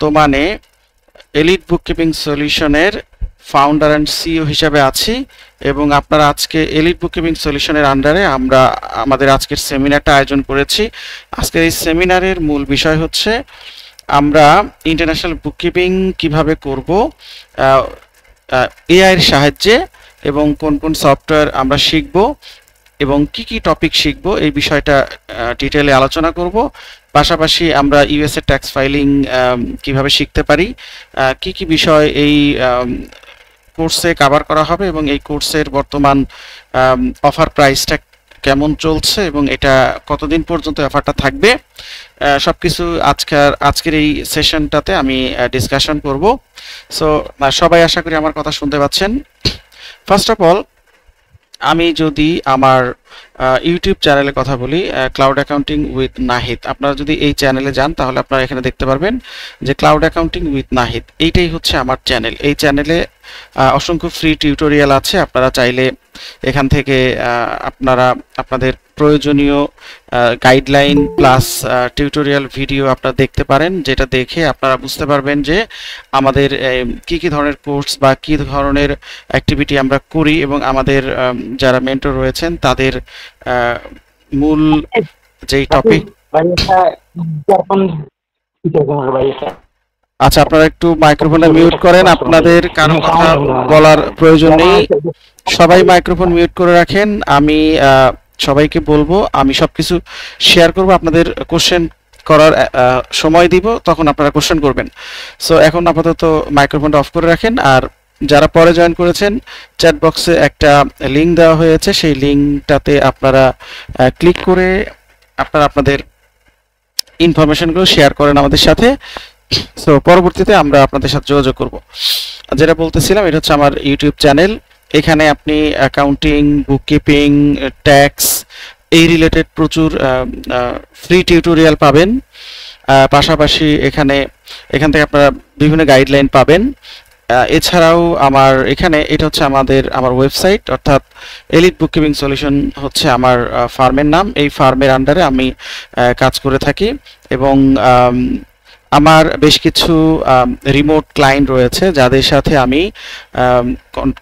বর্তমানে elite bookkeeping সলিউশনের founder and CEO হিসাবে আছি এবং আপনারা আজকে এলিট বুককিপিং সলিউশনের আন্ডারে আমরা আমাদের আজকের সেমিনারটা আয়োজন করেছি। আজকের এই সেমিনারের মূল বিষয় হচ্ছে আমরা ইন্টারন্যাশনাল বুককিপিং কিভাবে করব এআই এর সাহায্যে এবং কোন কোন সফটওয়্যার আমরা শিখব এবং কি কি টপিক শিখব এই বিষয়টা ডিটেইলে আলোচনা করব। পাশাপাশি আমরা ইউএসএ ট্যাক্স ফাইলিং কিভাবে শিখতে পারি, কি কি বিষয় এই কোর্সে কভার করা হবে এবং এই কোর্সের বর্তমান অফার প্রাইসটা কেমন চলছে এবং এটা কতদিন পর্যন্ত অফারটা থাকবে, সবকিছু আজকের এই সেশনটাতে আমি ডিসকাশন করব। সো সবাই আশা করি আমার কথা শুনতে পাচ্ছেন। ফার্স্ট অফ অল আমি যদি আমার ইউটিউব চ্যানেলে কথা বলি, ক্লাউড অ্যাকাউন্টিং উইথ নাহিদ, আপনারা যদি এই চ্যানেলে যান তাহলে আপনারা এখানে দেখতে পারবেন যে ক্লাউড অ্যাকাউন্টিং উইথ নাহিদ, এইটাই হচ্ছে আমার চ্যানেল। এই চ্যানেলে অসংখ্য ফ্রি টিউটোরিয়াল আছে, আপনারা চাইলে এখান থেকে আপনারা আপনাদের প্রয়োজনীয় গাইডলাইন প্লাস টিউটোরিয়াল ভিডিও আপনারা দেখতে পারেন, যেটা দেখে আপনারা বুঝতে পারবেন যে আমাদের কি কি ধরনের কোর্স বা কি ধরনের অ্যাক্টিভিটি আমরা করি এবং আমাদের যারা মেন্টর রয়েছেন তাদের মূল যেই টপিক। আচ্ছা, আপনারা একটু মাইক্রোফোনটা মিউট করেন, আপনাদের কারো কথা বলার প্রয়োজন নেই, সবাই মাইক্রোফোন মিউট করে রাখেন। আমি সবাইকে বলবো আমি সবকিছু শেয়ার করব, আপনাদের কোশ্চেন করার সময় দিব, তখন আপনারা কোশ্চেন করবেন। সো এখন আপাতত মাইক্রোফোনটা অফ করে রাখেন। আর যারা পরে জয়েন করেছেন, চ্যাট বক্সে একটা লিঙ্ক দেওয়া হয়েছে, সেই লিঙ্কটাতে আপনারা ক্লিক করে আপনারা আপনাদের ইনফরমেশনগুলো শেয়ার করেন আমাদের সাথে। সো পরবর্তীতে আমরা আপনাদের সাথে যোগাযোগ করব। যেটা বলতেছিলাম, এটা হচ্ছে আমার ইউটিউব চ্যানেল। এখানে আপনি অ্যাকাউন্টিং, বুককিপিং, ট্যাক্স এই রিলেটেড প্রচুর ফ্রি টিউটোরিয়াল পাবেন। পাশাপাশি এখান থেকে আপনারা বিভিন্ন গাইডলাইন পাবেন। এছাড়াও আমার এখানে এটা হচ্ছে আমার ওয়েবসাইট, অর্থাৎ এলিট বুককিপিং সলিউশন হচ্ছে আমার ফার্মের নাম। এই ফার্মের আন্ডারে আমি কাজ করে থাকি এবং আমার বেশ কিছু রিমোট ক্লায়েন্ট রয়েছে যাদের সাথে আমি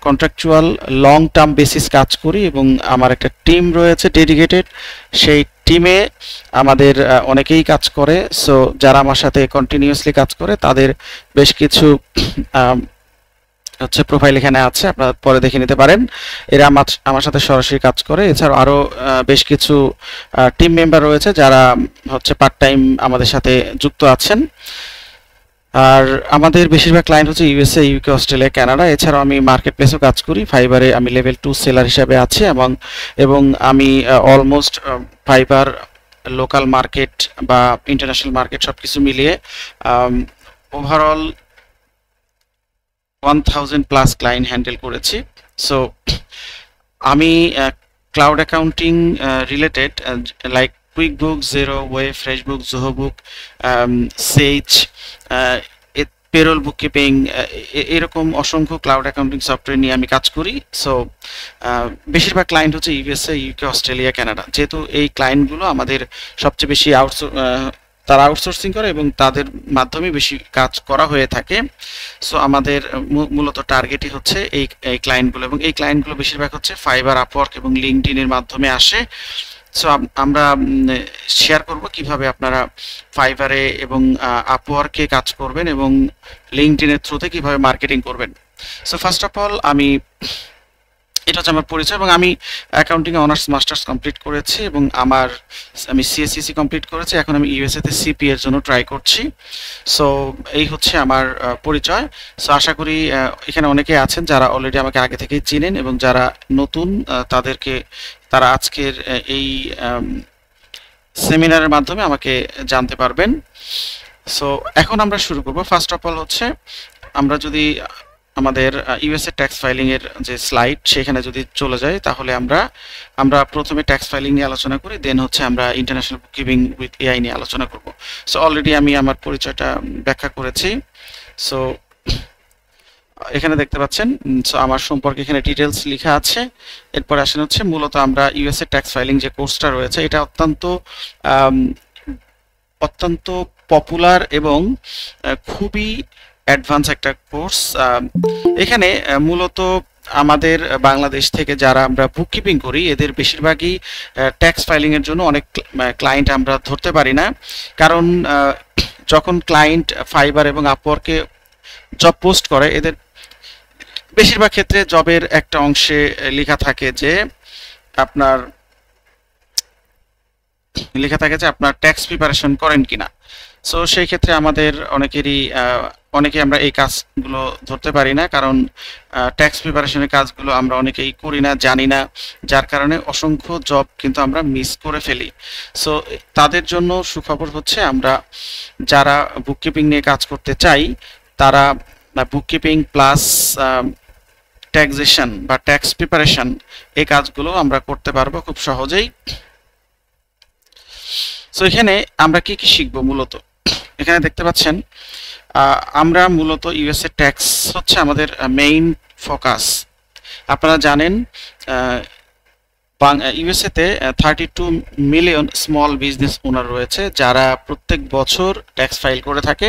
কন্ট্রাকচুয়াল লং টার্ম বেসিস কাজ করি এবং আমার একটা টিম রয়েছে ডেডিকেটেড। সেই টিমে আমাদের অনেকেই কাজ করে। সো যারা আমার সাথে কন্টিনিউয়াসলি কাজ করে তাদের বেশ কিছু হচ্ছে প্রোফাইল এখানে আছে, আপনারা পরে দেখে নিতে পারেন। এরা আমার সাথে সরাসরি কাজ করে। এছাড়াও আরও বেশ কিছু টিম মেম্বার রয়েছে যারা হচ্ছে পার্ট টাইম আমাদের সাথে যুক্ত আছেন। আর আমাদের বেশিরভাগ ক্লায়েন্ট হচ্ছে ইউএসএ, ইউকে, অস্ট্রেলিয়া, কানাডা। এছাড়াও আমি মার্কেট প্লেসেও কাজ করি। ফাইবারে আমি লেভেল 2 সেলার হিসাবে আছি এবং আমি অলমোস্ট ফাইবার লোকাল মার্কেট বা ইন্টারন্যাশনাল মার্কেট সব কিছু মিলিয়ে ওভারঅল 1000+ ক্লায়েন্ট হ্যান্ডেল করেছি। সো আমি cloud accounting related like QuickBook, Xero, Wave, FreshBook, ZohoBook, Sage, payroll bookkeeping, এরকম অসংখ্য ক্লাউড অ্যাকাউন্টিং সফটওয়্যার নিয়ে আমি কাজ করি। সো বেশিরভাগ ক্লায়েন্ট হচ্ছে ইউএসএ, ইউকে, অস্ট্রেলিয়া, কানাডা। যেহেতু এই ক্লায়েন্টগুলো আমাদের সবচেয়ে বেশি তারা আউটসোর্সিং করে এবং তাদের মাধ্যমে বেশি কাজ করা হয়ে থাকে। সো আমাদের মূলত টার্গেটই হচ্ছে এই ক্লায়েন্টগুলো এবং এই ক্লায়েন্টগুলো বেশিরভাগ হচ্ছে ফাইবার, আপওয়ার্ক এবং লিঙ্কডইনের মাধ্যমে আসে। সো আমরা শেয়ার করব কিভাবে আপনারা ফাইবারে এবং আপওয়ার্কে কাজ করবেন এবং লিঙ্কডইনের থ্রুতে কিভাবে মার্কেটিং করবেন। সো ফার্স্ট অফ অল এটা হচ্ছে আমার পরিচয় এবং আমি অ্যাকাউন্টিং অনার্স মাস্টার্স কমপ্লিট করেছি এবং আমি সিএসসিসি কমপ্লিট করেছি। এখন আমি ইউএসএতে সিপি এর জন্য ট্রাই করছি। সো এই হচ্ছে আমার পরিচয়। সো আশা করি এখানে অনেকে আছেন যারা অলরেডি আমাকে আগে থেকেই চিনেন এবং যারা নতুন তারা আজকের এই সেমিনারের মাধ্যমে আমাকে জানতে পারবেন। সো এখন আমরা শুরু করব। ফার্স্ট অফ অল হচ্ছে আমরা যদি আমাদের ইউএসএ ট্যাক্স ফাইলিং এর যে স্লাইড সেখানে যদি চলে যাই তাহলে আমরা প্রথমে ট্যাক্স ফাইলিং নিয়ে আলোচনা করি, দেন হচ্ছে আমরা ইন্টারন্যাশনাল বুককিপিং উইথ এআই নিয়ে আলোচনা করব। সো অলরেডি আমি আমার পরিচয়টা ব্যাখ্যা করেছি। সো এখানে দেখতে পাচ্ছেন আমার সম্পর্কে এখানে ডিটেলস লেখা আছে। এরপর আসেন হচ্ছে মূলত আমরা ইউএসএ ট্যাক্স ফাইলিং যে কোর্সটা রয়েছে এটা অত্যন্ত পপুলার এবং খুবই অ্যাডভান্স একটা কোর্স। এখানে মূলত আমাদের বাংলাদেশ থেকে যারা আমরা বুককিপিং করি এদের বেশিরভাগই ট্যাক্স ফাইলিংয়ের জন্য অনেক ক্লায়েন্ট আমরা ধরতে পারি না, কারণ যখন ক্লায়েন্ট ফাইবার এবং আপওয়ার্কে জব পোস্ট করে এদের বেশিরভাগ ক্ষেত্রে জবের একটা অংশে লেখা থাকে যে আপনার ট্যাক্স প্রিপারেশন করেন কিনা। সো সেই ক্ষেত্রে আমাদের অনেকে আমরা এই কাজগুলো ধরতে পারি না, কারণ ট্যাক্স প্রিপারেশনের কাজগুলো আমরা অনেকেই করি না, জানি না, যার কারণে অসংখ্য জব কিন্তু আমরা মিস করে ফেলি। সো তাদের জন্য সুখবর হচ্ছে আমরা যারা বুককিপিং নিয়ে কাজ করতে চাই তারা বুককিপিং প্লাস ট্যাক্সেশন বা ট্যাক্স প্রিপারেশন এই কাজগুলো আমরা করতে পারবো খুব সহজেই। সো এখানে আমরা কি কি শিখবো মূলত, এখানে দেখতে পাচ্ছেন আমরা মূলত ইউএসএ ট্যাক্স হচ্ছে আমাদের মেইন ফোকাস। আপনারা জানেন ইউএসএতে 32 মিলিয়ন স্মল বিজনেস ওনার রয়েছে যারা প্রত্যেক বছর ট্যাক্স ফাইল করে থাকে।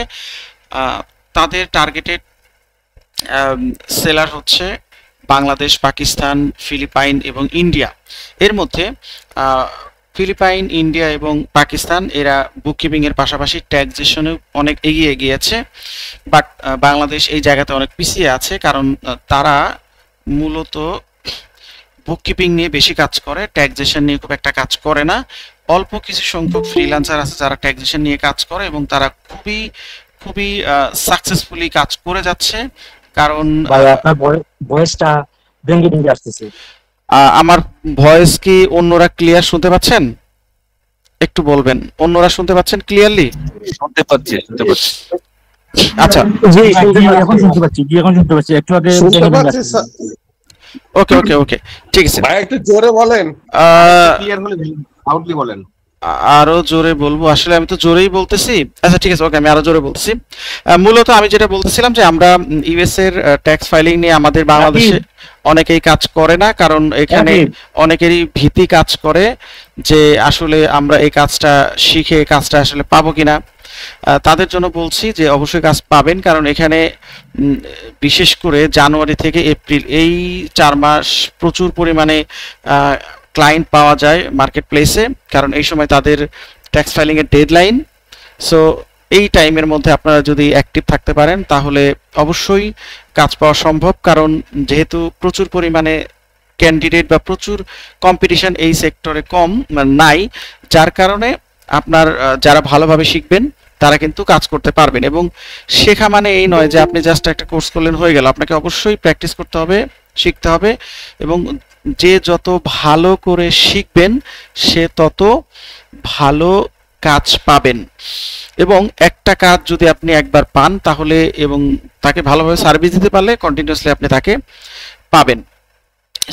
তাদের টার্গেটেড সেলার হচ্ছে বাংলাদেশ, পাকিস্তান, ফিলিপাইন এবং ইন্ডিয়া। এর মধ্যে ফিলিপাইন, ইন্ডিয়া এবং পাকিস্তান এরা বুককিপিং এর পাশাপাশি ট্যাক্সেশনে অনেক এগিয়ে গিয়েছে, বাট বাংলাদেশ এই জায়গাতে অনেক পিছিয়ে আছে, কারণ তারা মূলত বুককিপিং নিয়ে বেশি কাজ করে, ট্যাক্সেশন নিয়ে খুব একটা কাজ করে না। অল্প কিছু সংখ্যক ফ্রিল্যান্সার আছে যারা ট্যাক্সেশন নিয়ে কাজ করে এবং তারা খুবই খুবই সাকসেসফুলি কাজ করে যাচ্ছে। কারণ আপনার ভয়েসটা ভেঙে ভেঙে আসতেছে। আমার ভয়েস কি অন্যরা ক্লিয়ার শুনতে পাচ্ছেন? একটু বলবেন অন্যরা শুনতে পাচ্ছেন ক্লিয়ারলি? শুনতে পাচ্ছি। আচ্ছা, জি এখন শুনতে পাচ্ছি, এখন শুনতে পাচ্ছি, একটু আগে ওকে ওকে ওকে ঠিক আছে। ভাই একটু জোরে বলেন, ক্লিয়ার হলে আউটলি বলেন। আরো জোরে বলবো? আসলে আমি তো জোরেই বলতেছি। আচ্ছা ঠিক আছে, ওকে, আমি আরো জোরে বলতেছি। মূলত আমি যেটা বলতেছিলাম যে আমরা ইউএস এর ট্যাক্স ফাইলিং নিয়ে আমাদের বাংলাদেশে অনেকেই কাজ করে না, কারণ এখানে অনেকেরই ভীতি কাজ করে যে আসলে আমরা এই কাজটা শিখে এই কাজটা আসলে পাবো কিনা। তাদের জন্য বলছি যে অবশ্যই কাজ পাবেন, কারণ এখানে বিশেষ করে জানুয়ারি থেকে এপ্রিল এই 4 মাস প্রচুর পরিমাণে ক্লায়েন্ট পাওয়া যায় মার্কেট প্লেসে, কারণ এই সময় তাদের ট্যাক্স ফাইলিং এর ডেডলাইন। সো এই টাইমের মধ্যে আপনারা যদি অ্যাক্টিভ থাকতে পারেন তাহলে অবশ্যই কাজ পাওয়া সম্ভব, কারণ যেহেতু প্রচুর পরিমাণে ক্যান্ডিডেট বা প্রচুর কম্পিটিশন এই সেক্টরে কম নাই, যার কারণে আপনার যারা ভালোভাবে শিখবেন তারা কিন্তু কাজ করতে পারবেন। এবং শেখা মানে এই নয় যে আপনি জাস্ট একটা কোর্স করলেন হয়ে গেল, আপনাকে অবশ্যই প্র্যাকটিস করতে হবে, শিখতে হবে, এবং যে যত ভালো করে শিখবেন সে তত ভালো কাজ পাবেন। এবং একটা কাজ যদি আপনি একবার পান তাহলে এবং তাকে ভালোভাবে সার্ভিস দিতে পারলে কন্টিনিউয়াসলি আপনি তাকে পাবেন।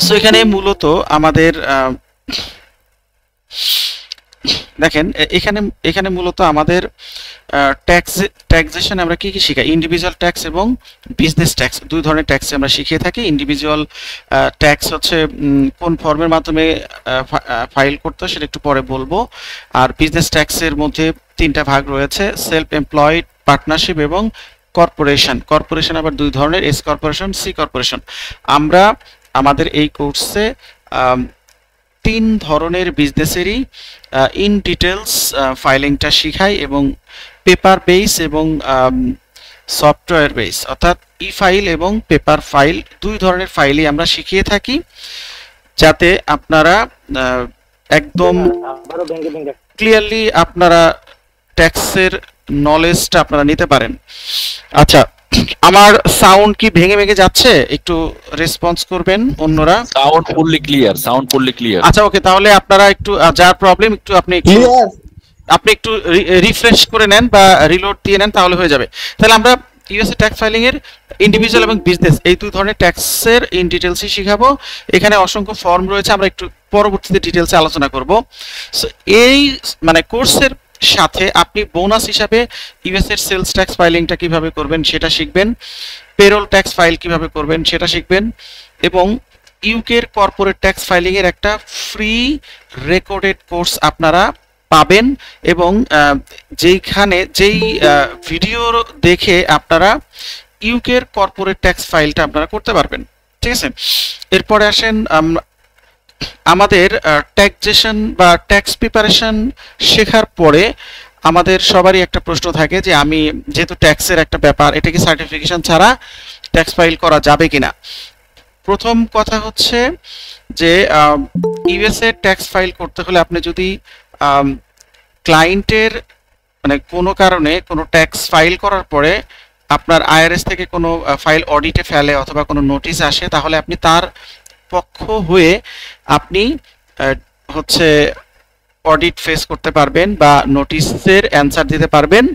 সো এখানে মূলত আমাদের দেখেন এখানে মূলত আমাদের ট্যাক্সেশন আমরা কি কি শিখাই, ইন্ডিভিজুয়াল ট্যাক্স এবং বিজনেস ট্যাক্স, দুই ধরনের ট্যাক্স আমরা শিখিয়ে থাকি। ইন্ডিভিজুয়াল ট্যাক্স হচ্ছে কোন ফর্মের মাধ্যমে ফাইল করতে হয় সেটা একটু পরে বলবো। আর বিজনেস ট্যাক্সের মধ্যে 3টা ভাগ রয়েছে, সেলফ এমপ্লয়েড, পার্টনারশিপ এবং কর্পোরেশন। কর্পোরেশন আবার দুই ধরনের, এস কর্পোরেশন, সি কর্পোরেশন। আমরা আমাদের এই কোর্সে 3 ধরনের বিজনেসেরই ইন ডিটেলস ফাইলিংটা শিখাই, এবং পেপার বেস এবং সফটওয়্যার বেস, অর্থাৎ ই ফাইল এবং পেপার ফাইল, দুই ধরনের ফাইলই আমরা শিখিয়ে থাকি, যাতে আপনারা একদম ক্লিয়ারলি আপনারা ট্যাক্সের নলেজটা আপনারা নিতে পারেন। আচ্ছা, আমার সাউন্ড কি ভেঙে ভেঙে যাচ্ছে? একটু রেসপন্স করবেন অন্যরা। Sound fully clear. আচ্ছা ওকে, তাহলে আপনারা একটু যার প্রবলেম একটু আপনি একটু রিফ্রেশ করে নেন বা রিলোড দিয়ে নেন, তাহলে হয়ে যাবে। তাহলে আমরা ইউএসএ ট্যাক্স ফাইলিং এর ইন্ডিভিজুয়াল এবং বিজনেস এই দুই ধরনের ট্যাক্সের ইন ডিটেলসই শিখাবো। এখানে অসংখ্য ফর্ম রয়েছে, আমরা একটু পরবর্তীতে ডিটেলসে আলোচনা করব। সো এই কোর্সের সাথে আপনি বোনাস হিসাবে ইউএস এর সেলস ট্যাক্স ফাইলিংটা কিভাবে করবেন সেটা শিখবেন, পেরোল ট্যাক্স ফাইল কিভাবে করবেন সেটা শিখবেন, এবং ইউকে এর কর্পোরেট ট্যাক্স ফাইলিং এর একটা ফ্রি রেকর্ডেড কোর্স আপনারা পাবেন এবং যেই ভিডিও দেখে আপনারা ইউকের কর্পোরেট ট্যাক্স ফাইলটা আপনারা করতে পারবেন। ঠিক আছে, এরপরে আসেন আমাদের ট্যাক্সেশন বা ট্যাক্স প্রিপারেশন শেখার পরে আমাদের সবারই একটা প্রশ্ন থাকে যে আমি যেহেতু ট্যাক্সের একটা ব্যাপার, এটা কি সার্টিফিকেশন ছাড়া ট্যাক্স ফাইল করা যাবে কিনা। প্রথম কথা হচ্ছে যে ইউএসএ ট্যাক্স ফাইল করতে হলে আপনি যদি ক্লায়েন্টের মানে কোনো কারণে কোনো ট্যাক্স ফাইল করার পরে আপনার আইআরএস থেকে কোনো ফাইল অডিটে ফেলে অথবা কোনো নোটিশ আসে, তাহলে আপনি তার পক্ষ হয়ে আপনি হচ্ছে অডিট ফেস করতে পারবেন বা নোটিশের অ্যান্সার দিতে পারবেন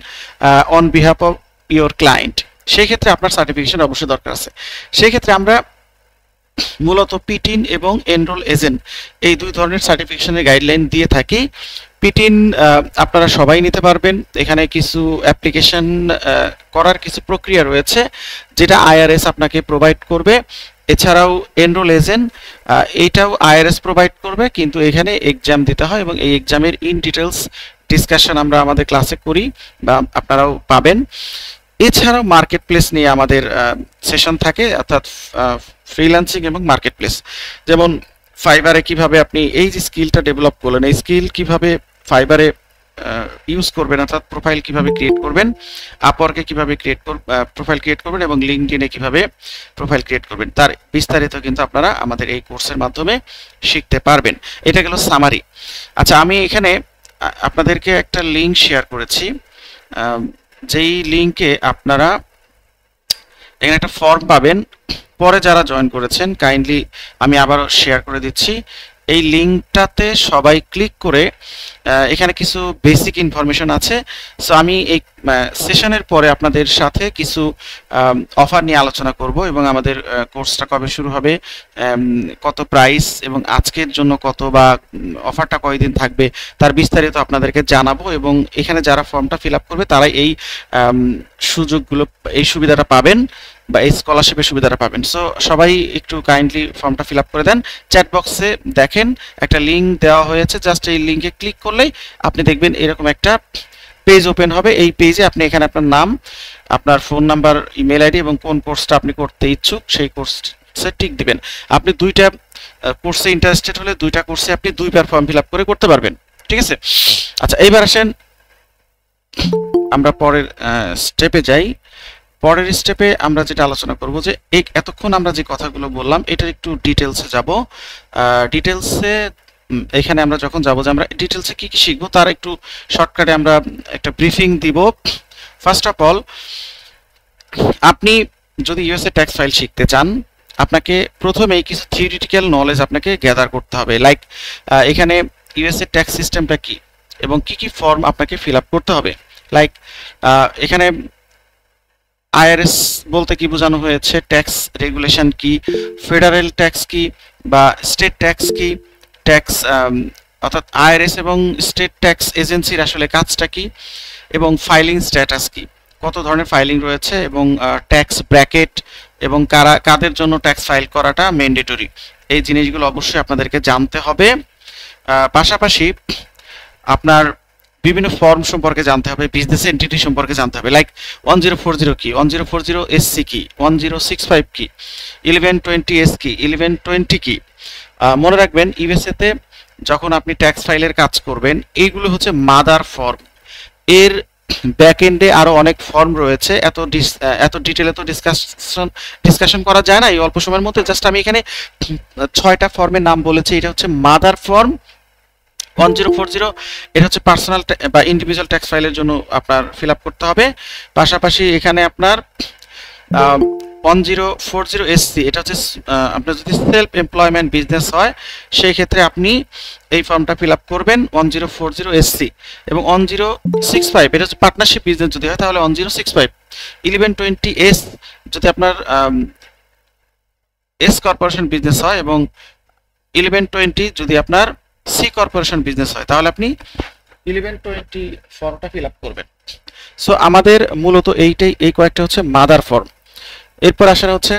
on behalf of your client. সেই ক্ষেত্রে আপনার সার্টিফিকেশন অবশ্যই দরকার আছে। সেই ক্ষেত্রে আমরা মূলত পিটিন এবং এনরোল এজেন্ট এই দুই ধরনের সার্টিফিকেশনের গাইডলাইন দিয়ে থাকি। পিটিন আপনারা সবাই নিতে পারবেন, এখানে কিছু অ্যাপ্লিকেশন করার কিছু প্রক্রিয়া রয়েছে যেটা আইআরএস আপনাকে প্রোভাইড করবে। এছাড়াও এনরোল এজেন্ট এইটাও আইআরএস প্রোভাইড করবে, কিন্তু এখানে এক্সাম দিতে হয় এবং এই এক্সামের ইন ডিটেলস ডিসকাশন আমরা আমাদের ক্লাসে করি বা আপনারাও পাবেন। এছাড়াও মার্কেট প্লেস নিয়ে আমাদের সেশন থাকে, অর্থাৎ ফ্রিল্যান্সিং এবং মার্কেট প্লেস। যেমন ফাইবারে কিভাবে আপনি এই যে স্কিলটা ডেভেলপ করলেন, এই স্কিল কিভাবে ফাইবারে ইউজ করবেন, অর্থাৎ প্রোফাইল কিভাবে ক্রিয়েট করবেন, আপওয়ার্কে কিভাবে প্রোফাইল ক্রিয়েট করবেন এবং লিঙ্কডইনে কিভাবে প্রোফাইল ক্রিয়েট করবেন, তার বিস্তারিত কিন্তু আপনারা আমাদের এই কোর্সের মাধ্যমে শিখতে পারবেন। এটা গেল সামারি। আচ্ছা, আমি এখানে আপনাদেরকে একটা লিঙ্ক শেয়ার করেছি, যেই লিঙ্কে আপনারা এখানে একটা ফর্ম পাবেন। পরে যারা জয়েন করেছেন কাইন্ডলি আমি আবারও শেয়ার করে দিচ্ছি। এই লিঙ্কটাতে সবাই ক্লিক করে এখানে কিছু বেসিক ইনফরমেশন আছে। সো আমি এই সেশনের পরে আপনাদের সাথে কিছু অফার নিয়ে আলোচনা করব এবং আমাদের কোর্সটা কবে শুরু হবে, কত প্রাইস এবং আজকের জন্য কত বা অফারটা কয়দিন থাকবে তার বিস্তারিত আপনাদেরকে জানাবো। এবং এখানে যারা ফর্মটা ফিল আপ করবে তারাই এই সুযোগগুলো, এই সুবিধাটা পাবেন বা এই স্কলারশিপের সুবিধাটা পাবেন। সো সবাই একটু কাইন্ডলি ফর্মটা ফিল আপ করে দেন। চ্যাট বক্সে দেখেন একটা লিঙ্ক দেওয়া হয়েছে, জাস্ট এই লিঙ্কে ক্লিক করলেই আপনি দেখবেন এরকম একটা পেজ ওপেন হবে। এই পেজে আপনি এখানে আপনার নাম, আপনার ফোন নাম্বার, ইমেল আইডি এবং কোন কোর্সটা আপনি করতে ইচ্ছুক সেই কোর্সে টিক দিবেন। আপনি দুইটা কোর্সে ইন্টারেস্টেড হলে দুইটা কোর্সে আপনি দুইবার ফর্ম ফিল আপ করে করতে পারবেন। ঠিক আছে, আচ্ছা এইবার আসেন আমরা পরের স্টেপে যাই। পরের স্টেপে আমরা যেটা আলোচনা করব যে এতক্ষণ আমরা যে কথাগুলো বললাম এটার একটু ডিটেলসে যাব। ডিটেলসে এখানে আমরা যখন যাব যে আমরা ডিটেলসে কি কি শিখবো তার একটু শর্টকাটে আমরা একটা ব্রিফিং দিব। ফার্স্ট অফ অল, আপনি যদি ইউএসএ ট্যাক্স ফাইল শিখতে চান আপনাকে প্রথমেই কিছু থিওরিটিক্যাল নলেজ আপনাকে গ্যাদার করতে হবে। লাইক এখানে ইউএসএ ট্যাক্স সিস্টেমটা কি এবং কি কি ফর্ম আপনাকে ফিল আপ করতে হবে। লাইক এখানে আইআরএস বলতে কি বোঝানো হয়েছে, ট্যাক্স রেগুলেশন কি, ফেডারেল ট্যাক্স কি বা স্টেট ট্যাক্স কি, ট্যাক্স অর্থাৎ আইআরএস এবং স্টেট ট্যাক্স এজেন্সির আসলে কাজটা কি, এবং ফাইলিং স্ট্যাটাস কি, কত ধরনের ফাইলিং রয়েছে এবং ট্যাক্স ব্র্যাকেট এবং কাদের জন্য ট্যাক্স ফাইল করাটা ম্যান্ডেটরি, এই জিনিসগুলো অবশ্যই আপনাদেরকে জানতে হবে। পাশাপাশি আপনার বিভিন্ন ফর্ম সম্পর্কে জানতে হবে, বিজনেস এন্টিটি সম্পর্কে জানতে হবে। লাইক 1040 কি, 1040 এসসি কি, 1065 কি, 1120 এস কি, 1120 কি। মনে রাখবেন ইউএসএতে যখন আপনি ট্যাক্স ফাইলের কাজ করবেন এইগুলো হচ্ছে মাদার ফর্ম। এর ব্যাক এন্ডে আরো অনেক ফর্ম রয়েছে, এত ডিটেলে তো ডিসকাশন করা যায় না এই অল্প সময়ের মধ্যে। জাস্ট আমি এখানে 6টা ফর্মের নাম বলেছি। এটা হচ্ছে মাদার ফর্ম 1040, এটা হচ্ছে পার্সোনাল বা ইন্ডিভিজুয়াল ট্যাক্স ফাইলের জন্য আপনার ফিল আপ করতে হবে। পাশাপাশি এখানে আপনার 1040 এসসি, এটা হচ্ছে আপনার যদি সেলফ এমপ্লয়মেন্ট বিজনেস হয় সেই ক্ষেত্রে আপনি এই ফর্মটা ফিল আপ করবেন 1040 এসসি। এবং 1065 এটা হচ্ছে পার্টনারশিপ বিজনেস যদি হয় তাহলে 1065। 1120 এস যদি আপনার এস কর্পোরেশন বিজনেস হয় এবং 1120 যদি আপনার সি কর্পোরেশন বিজনেস হয় তাহলে আপনি 1120 ফর্মটা ফিল আপ করবেন। সো আমাদের মূলত এই কয়েকটা হচ্ছে মাদার ফর্ম। এরপর আসা হচ্ছে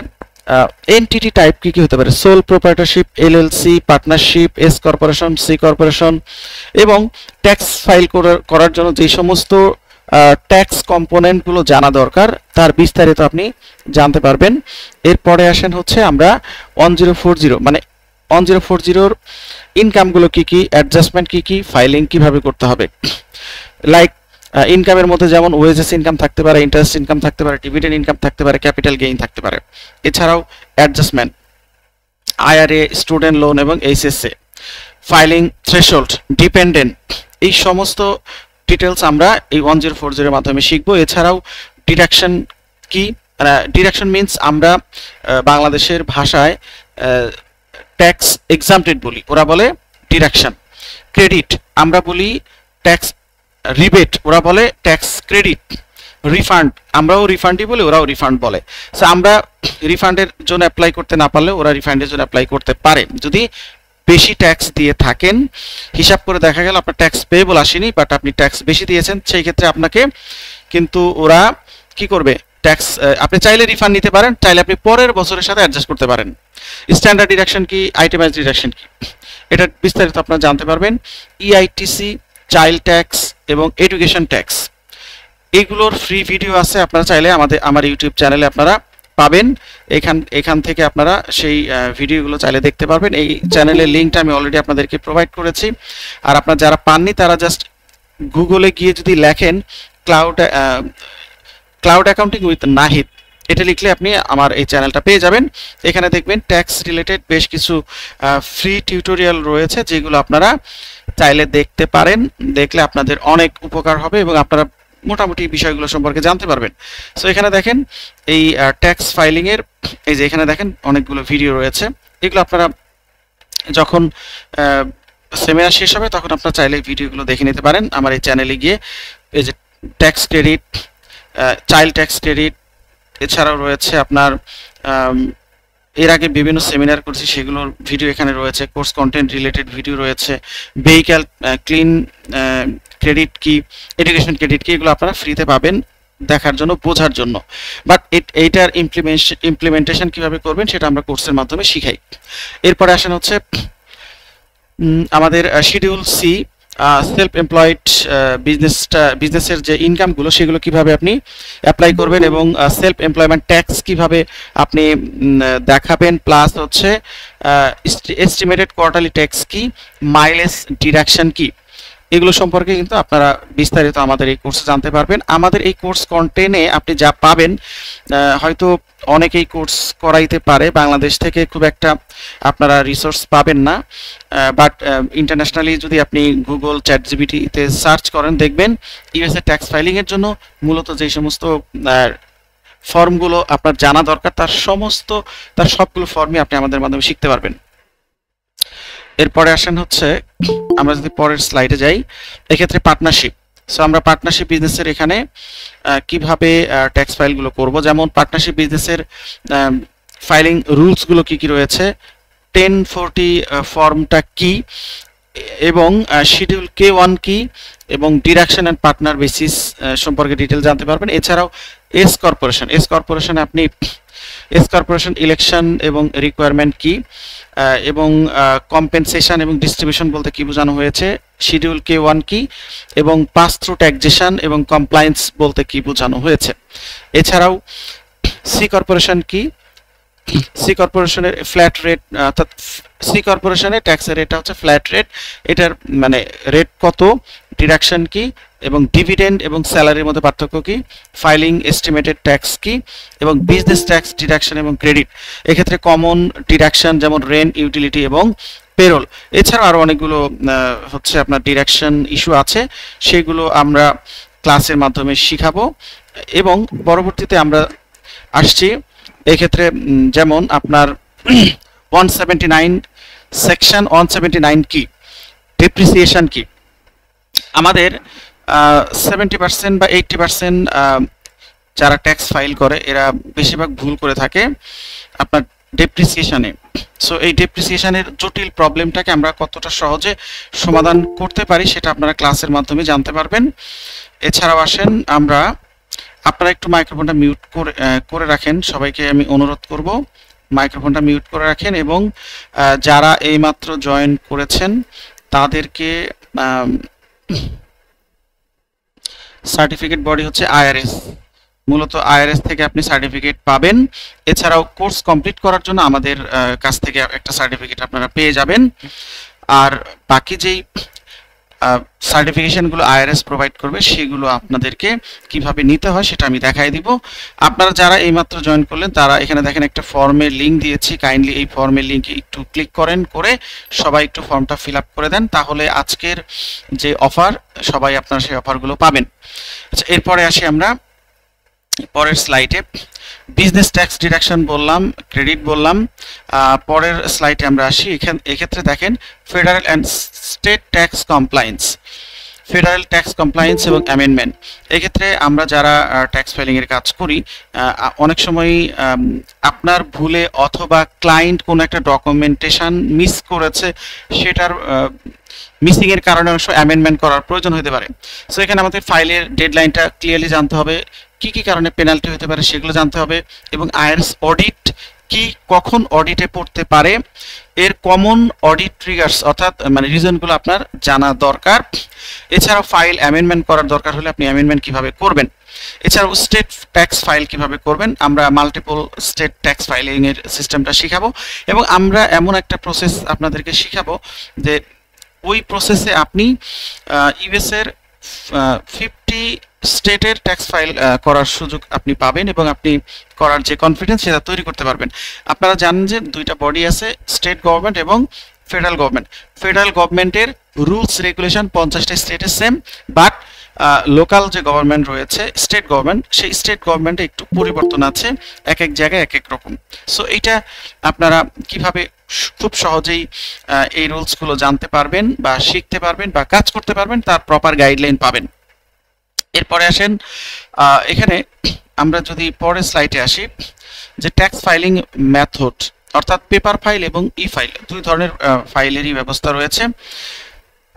এনটিটি টাইপ কি কি হতে পারে, sole proprietorship, LLC, partnership, S corporation, C corporation, এবং ট্যাক্স ফাইল করার জন্য যে সমস্ত ট্যাক্স কম্পোনেন্টগুলো জানা দরকার তার বিস্তারিত আপনি জানতে পারবেন। এরপরে আসেন হচ্ছে আমরা 1040 মানে 1040 ইনকামগুলো কি কি, অ্যাডজাস্টমেন্ট কি কি, ফাইলিং কিভাবে করতে হবে। লাইক ইনকামের মধ্যে যেমন ওয়েজেস ইনকাম থাকতে পারে, ইন্টারেস্ট ইনকাম থাকতে পারে, ডিভিডেন্ড ইনকাম থাকতে পারে, ক্যাপিটাল গেইন থাকতে পারে। এছাড়াও অ্যাডজাস্টমেন্ট, আইআরএ, স্টুডেন্ট লোন এবং এইচএসএ, ফাইলিং থ্রেশহোল্ড, ডিপেন্ডেন্ট, এই সমস্ত ডিটেলস আমরা এই 1040 এর মাধ্যমে শিখবো। এছাড়াও ডিডাকশন কি, ডিডাকশন মিন্স আমরা বাংলাদেশের ভাষায় ট্যাক্স এক্সাম্পটেড বলি, ওরা বলে ডিডাকশন। ক্রেডিট আমরা বলি ট্যাক্স রিবেট, ওরা বলে ট্যাক্স ক্রেডিট। রিফান্ড আমরাও রিফান্ডই বলি, ওরাও রিফান্ড বলে। সো আমরা রিফান্ডের জন্য অ্যাপ্লাই করতে না পারলে ওরা রিফান্ডের জন্য অ্যাপ্লাই করতে পারে। যদি বেশি ট্যাক্স দিয়ে থাকেন, হিসাব করে দেখা গেল আপনার ট্যাক্স পেয়েবল আসেনি বাট আপনি ট্যাক্স বেশি দিয়েছেন, সেই ক্ষেত্রে আপনাকে কিন্তু ওরা কি করবে, ট্যাক্স আপনি চাইলে রিফান্ড নিতে পারেন, চাইলে আপনি পরের বছরের সাথে অ্যাডজাস্ট করতে পারেন। স্ট্যান্ডার্ড ডিডাকশন কি, আইটেমাইজ ডিডাকশন কি, এটা বিস্তারিত আপনারা জানতে পারবেন। ইআইটিসি, চাইল্ড ট্যাক্স এবং এডুকেশন ট্যাক্স, এগুলোর ফ্রি ভিডিও আছে, আপনারা চাইলে আমার ইউটিউব চ্যানেলে আপনারা পাবেন। এখান থেকে আপনারা সেই ভিডিওগুলো চাইলে দেখতে পারবেন। এই চ্যানেলের লিঙ্কটা আমি অলরেডি আপনাদেরকে প্রোভাইড করেছি। আর আপনারা যারা পাননি তারা জাস্ট গুগলে গিয়ে যদি লেখেন ক্লাউড অ্যাকাউন্টিং উইথ নাহিদ, এটা লিখলে আপনি আমার এই চ্যানেলটা পেয়ে যাবেন। এখানে দেখবেন ট্যাক্স রিলেটেড বেশ কিছু ফ্রি টিউটোরিয়াল রয়েছে, যেগুলো আপনারা চাইলে দেখতে পারেন। দেখলে আপনাদের অনেক উপকার হবে এবং আপনারা মোটামুটি বিষয়গুলো সম্পর্কে জানতে পারবেন। সো এখানে দেখেন এই ট্যাক্স ফাইলিং এর এই যে এখানে দেখেন অনেকগুলো ভিডিও রয়েছে। এগুলো আপনারা যখন সেমিনার শেষ হবে তখন আপনারা চাইলে ভিডিওগুলো দেখে নিতে পারেন আমার এই চ্যানেলে গিয়ে। এই যে tax credit, child tax credit, এছাড়াও রয়েছে আপনার এর আগে বিভিন্ন সেমিনার করছি সেগুলোর ভিডিও এখানে রয়েছে, কোর্স কন্টেন্ট রিলেটেড ভিডিও রয়েছে, ভেহিক্যাল ক্লিন ক্রেডিট কি, এডুকেশন ক্রেডিট কি, এগুলো আপনারা ফ্রিতে পাবেন দেখার জন্য, বোঝার জন্য। বাট এইটার ইমপ্লিমেন্টেশন কিভাবে করবেন সেটা আমরা কোর্সের মাধ্যমে শিখাই। এরপরে আসেন হচ্ছে আমাদের শিডিউল সি, সেলফ এমপ্লয়েড বিজনেসের যে ইনকামগুলো সেগুলো কিভাবে আপনি অ্যাপ্লাই করবেন এবং সেলফ এমপ্লয়মেন্ট ট্যাক্স কিভাবে আপনি দেখাবেন, প্লাস হচ্ছে এস্টিমেটেড কোয়ার্টারলি ট্যাক্স কি, মাইলেজ ডিডাকশন কি, এগুলো সম্পর্কে কিন্তু আপনারা বিস্তারিত আমাদের এই কোর্সে জানতে পারবেন। আমাদের এই কোর্স কন্টেন্টে আপনি যা পাবেন, হয়তো অনেকেই কোর্স করাইতে পারে, বাংলাদেশ থেকে খুব একটা আপনারা রিসোর্স পাবেন না, বাট ইন্টারন্যাশনালি যদি আপনি গুগল, চ্যাটজিপিটিতে সার্চ করেন দেখবেন ইউএসএ ট্যাক্স ফাইলিং এর জন্য মূলত যে সমস্ত ফর্মগুলো আপনার জানা দরকার তার সবগুলো ফর্মই আপনি আমাদের মাধ্যমে শিখতে পারবেন। এরপরে আসেন হচ্ছে আমরা যদি পরের স্লাইডে যাই, এক্ষেত্রে পার্টনারশিপ। সো আমরা পার্টনারশিপ বিজনেসের এখানে কিভাবে ট্যাক্স ফাইলগুলো করব, যেমন পার্টনারশিপ বিজনেসের ফাইলিং রুলসগুলো কি কি রয়েছে, 1040 ফর্মটা কি এবং শিডিউল K1 কি এবং ডিডাকশন অ্যান্ড পার্টনার বেসিস সম্পর্কে ডিটেল জানতে পারবেন। এছাড়াও এস কর্পোরেশনে আপনি এস কর্পোরেশন ইলেকশন এবং রিকোয়ারমেন্ট কি এবং কম্পেনসেশন এবং ডিস্ট্রিবিউশন বলতে কি বোঝানো হয়েছে, শিডিউল K1 কি এবং পাস থ্রু ট্যাক্সেশন এবং কমপ্লায়েন্স বলতে কি বোঝানো হয়েছে। এছাড়াও সি কর্পোরেশন কি, সি কর্পোরেশনের ফ্ল্যাট রেট, অর্থাৎ সি কর্পোরেশনের ট্যাক্সের রেটটা হচ্ছে ফ্ল্যাট রেট, এটার মানে রেট কত, ডিডাকশন কি এবং ডিভিডেন্ড এবং স্যালারির মধ্যে পার্থক্য কি, ফাইলিং এস্টিমেটেড ট্যাক্স কি এবং বিজনেস ট্যাক্স ডিডাকশন এবং ক্রেডিট, এক্ষেত্রে কমন ডিডাকশন যেমন রেন্ট, ইউটিলিটি এবং পেরোল। এছাড়াও আরও অনেকগুলো হচ্ছে আপনার ডিডাকশন ইস্যু আছে, সেগুলো আমরা ক্লাসের মাধ্যমে শিখাবো। এবং পরবর্তীতে আমরা আসছি এক্ষেত্রে যেমন আপনার 179 সেকশন 179 কি, ডেপ্রিসিয়েশন কি। আমাদের 70% বা 80% যারা ট্যাক্স ফাইল করে এরা বেশিরভাগ ভুল করে থাকে আপনার ডেপ্রিসিয়েশনে। সো এই ডেপ্রিসিয়েশনের জটিল প্রবলেমটাকে আমরা কতটা সহজে সমাধান করতে পারি সেটা আপনারা ক্লাসের মাধ্যমে জানতে পারবেন। এছাড়াও আসেন আপনারা একটু মাইক্রোফোনটা মিউট করে রাখেন, সবাইকে আমি অনুরোধ করব মাইক্রোফোনটা মিউট করে রাখেন এবং যারা এইমাত্র জয়েন করেছেন তাদেরকে সার্টিফিকেট বডি হচ্ছে আইআরএস, মূলত আইআরএস থেকে আপনি সার্টিফিকেট পাবেন। এছাড়াও কোর্স কমপ্লিট করার জন্য আমাদের কাছ থেকে একটা সার্টিফিকেট আপনারা পেয়ে যাবেন। আর বাকি যেই সার্টিফিকেশনগুলো আইআরএস প্রোভাইড করবে সেগুলো আপনাদেরকে কিভাবে নিতে হয় সেটা আমি দেখাই দিব। আপনারা যারা এইমাত্র জয়েন করলেন তারা এখানে দেখেন একটা ফর্মের লিঙ্ক দিয়েছি, কাইন্ডলি এই ফর্মের লিঙ্কে একটু ক্লিক করেন, করে সবাই একটু ফর্মটা ফিল আপ করে দেন, তাহলে আজকের যে অফার সবাই আপনারা সেই অফারগুলো পাবেন। আচ্ছা, এরপরে আসি আমরা পরের স্লাইডে। বিজনেস ট্যাক্স ডিডাকশন বললাম, ক্রেডিট বললাম। পরের স্লাইডে আমরা আসি। এক্ষেত্রে দেখেন federal and state tax compliance, federal tax compliance এবং অ্যামেন্ডমেন্ট। এক্ষেত্রে আমরা যারা ট্যাক্স ফাইলিংয়ের কাজ করি, অনেক সময় আপনার ভুলে অথবা ক্লায়েন্ট কোনো একটা ডকুমেন্টেশন মিস করেছে, সেটার মিসিং এর কারণে অবশ্য অ্যামেন্ডমেন্ট করার প্রয়োজন হতে পারে। সো এখানে আমাদের ফাইলের ডেডলাইনটা ক্লিয়ারলি জানতে হবে, কি কি কারণে পেনাল্টি হতে পারে সেগুলো জানতে হবে, এবং আইআরএস অডিট কি কখন অডিটে পড়তে পারে, এর কমন অডিট ট্রিগার্স অর্থাৎ মানে রিজনগুলো আপনার জানা দরকার। এছাড়াও ফাইল অ্যামেন্ডমেন্ট করার দরকার হলে আপনি অ্যামেন্ডমেন্ট কিভাবে করবেন, এছাড়াও স্টেট ট্যাক্স ফাইল কিভাবে করবেন। আমরা মাল্টিপল স্টেট ট্যাক্স ফাইলিং এর সিস্টেমটা শিখাবো, এবং আমরা এমন একটা প্রসেস আপনাদেরকে শিখাবো যে ওই প্রসেসে আপনি ইউএস এর 50 স্টেটের ট্যাক্স ফাইল করার সুযোগ আপনি পাবেন, এবং আপনি করার যে কনফিডেন্স সেটা তৈরি করতে পারবেন। আপনারা জানেন যে দুইটা বডি আছে, স্টেট গভর্নমেন্ট এবং ফেডারেল গভর্নমেন্ট। ফেডারেল গভর্নমেন্টের রুলস রেগুলেশন 50টা স্টেটে সেম, বাট লোকাল যে গভর্নমেন্ট রয়েছে স্টেট গভর্নমেন্ট, সেই স্টেট গভর্নমেন্টে একটু পরিবর্তন আছে, এক এক জায়গায় এক এক রকম। সো এইটা আপনারা কিভাবে খুব সহজেই এই রুলসগুলো জানতে পারবেন বা শিখতে পারবেন বা কাজ করতে পারবেন তার প্রপার গাইডলাইন পাবেন। এরপরে আসেন এখানে আমরা যদি পরের স্লাইডে আসি, যে ট্যাক্স ফাইলিং মেথড অর্থাৎ পেপার ফাইল এবং ই ফাইল, দুই ধরনের ফাইলেরই ব্যবস্থা রয়েছে।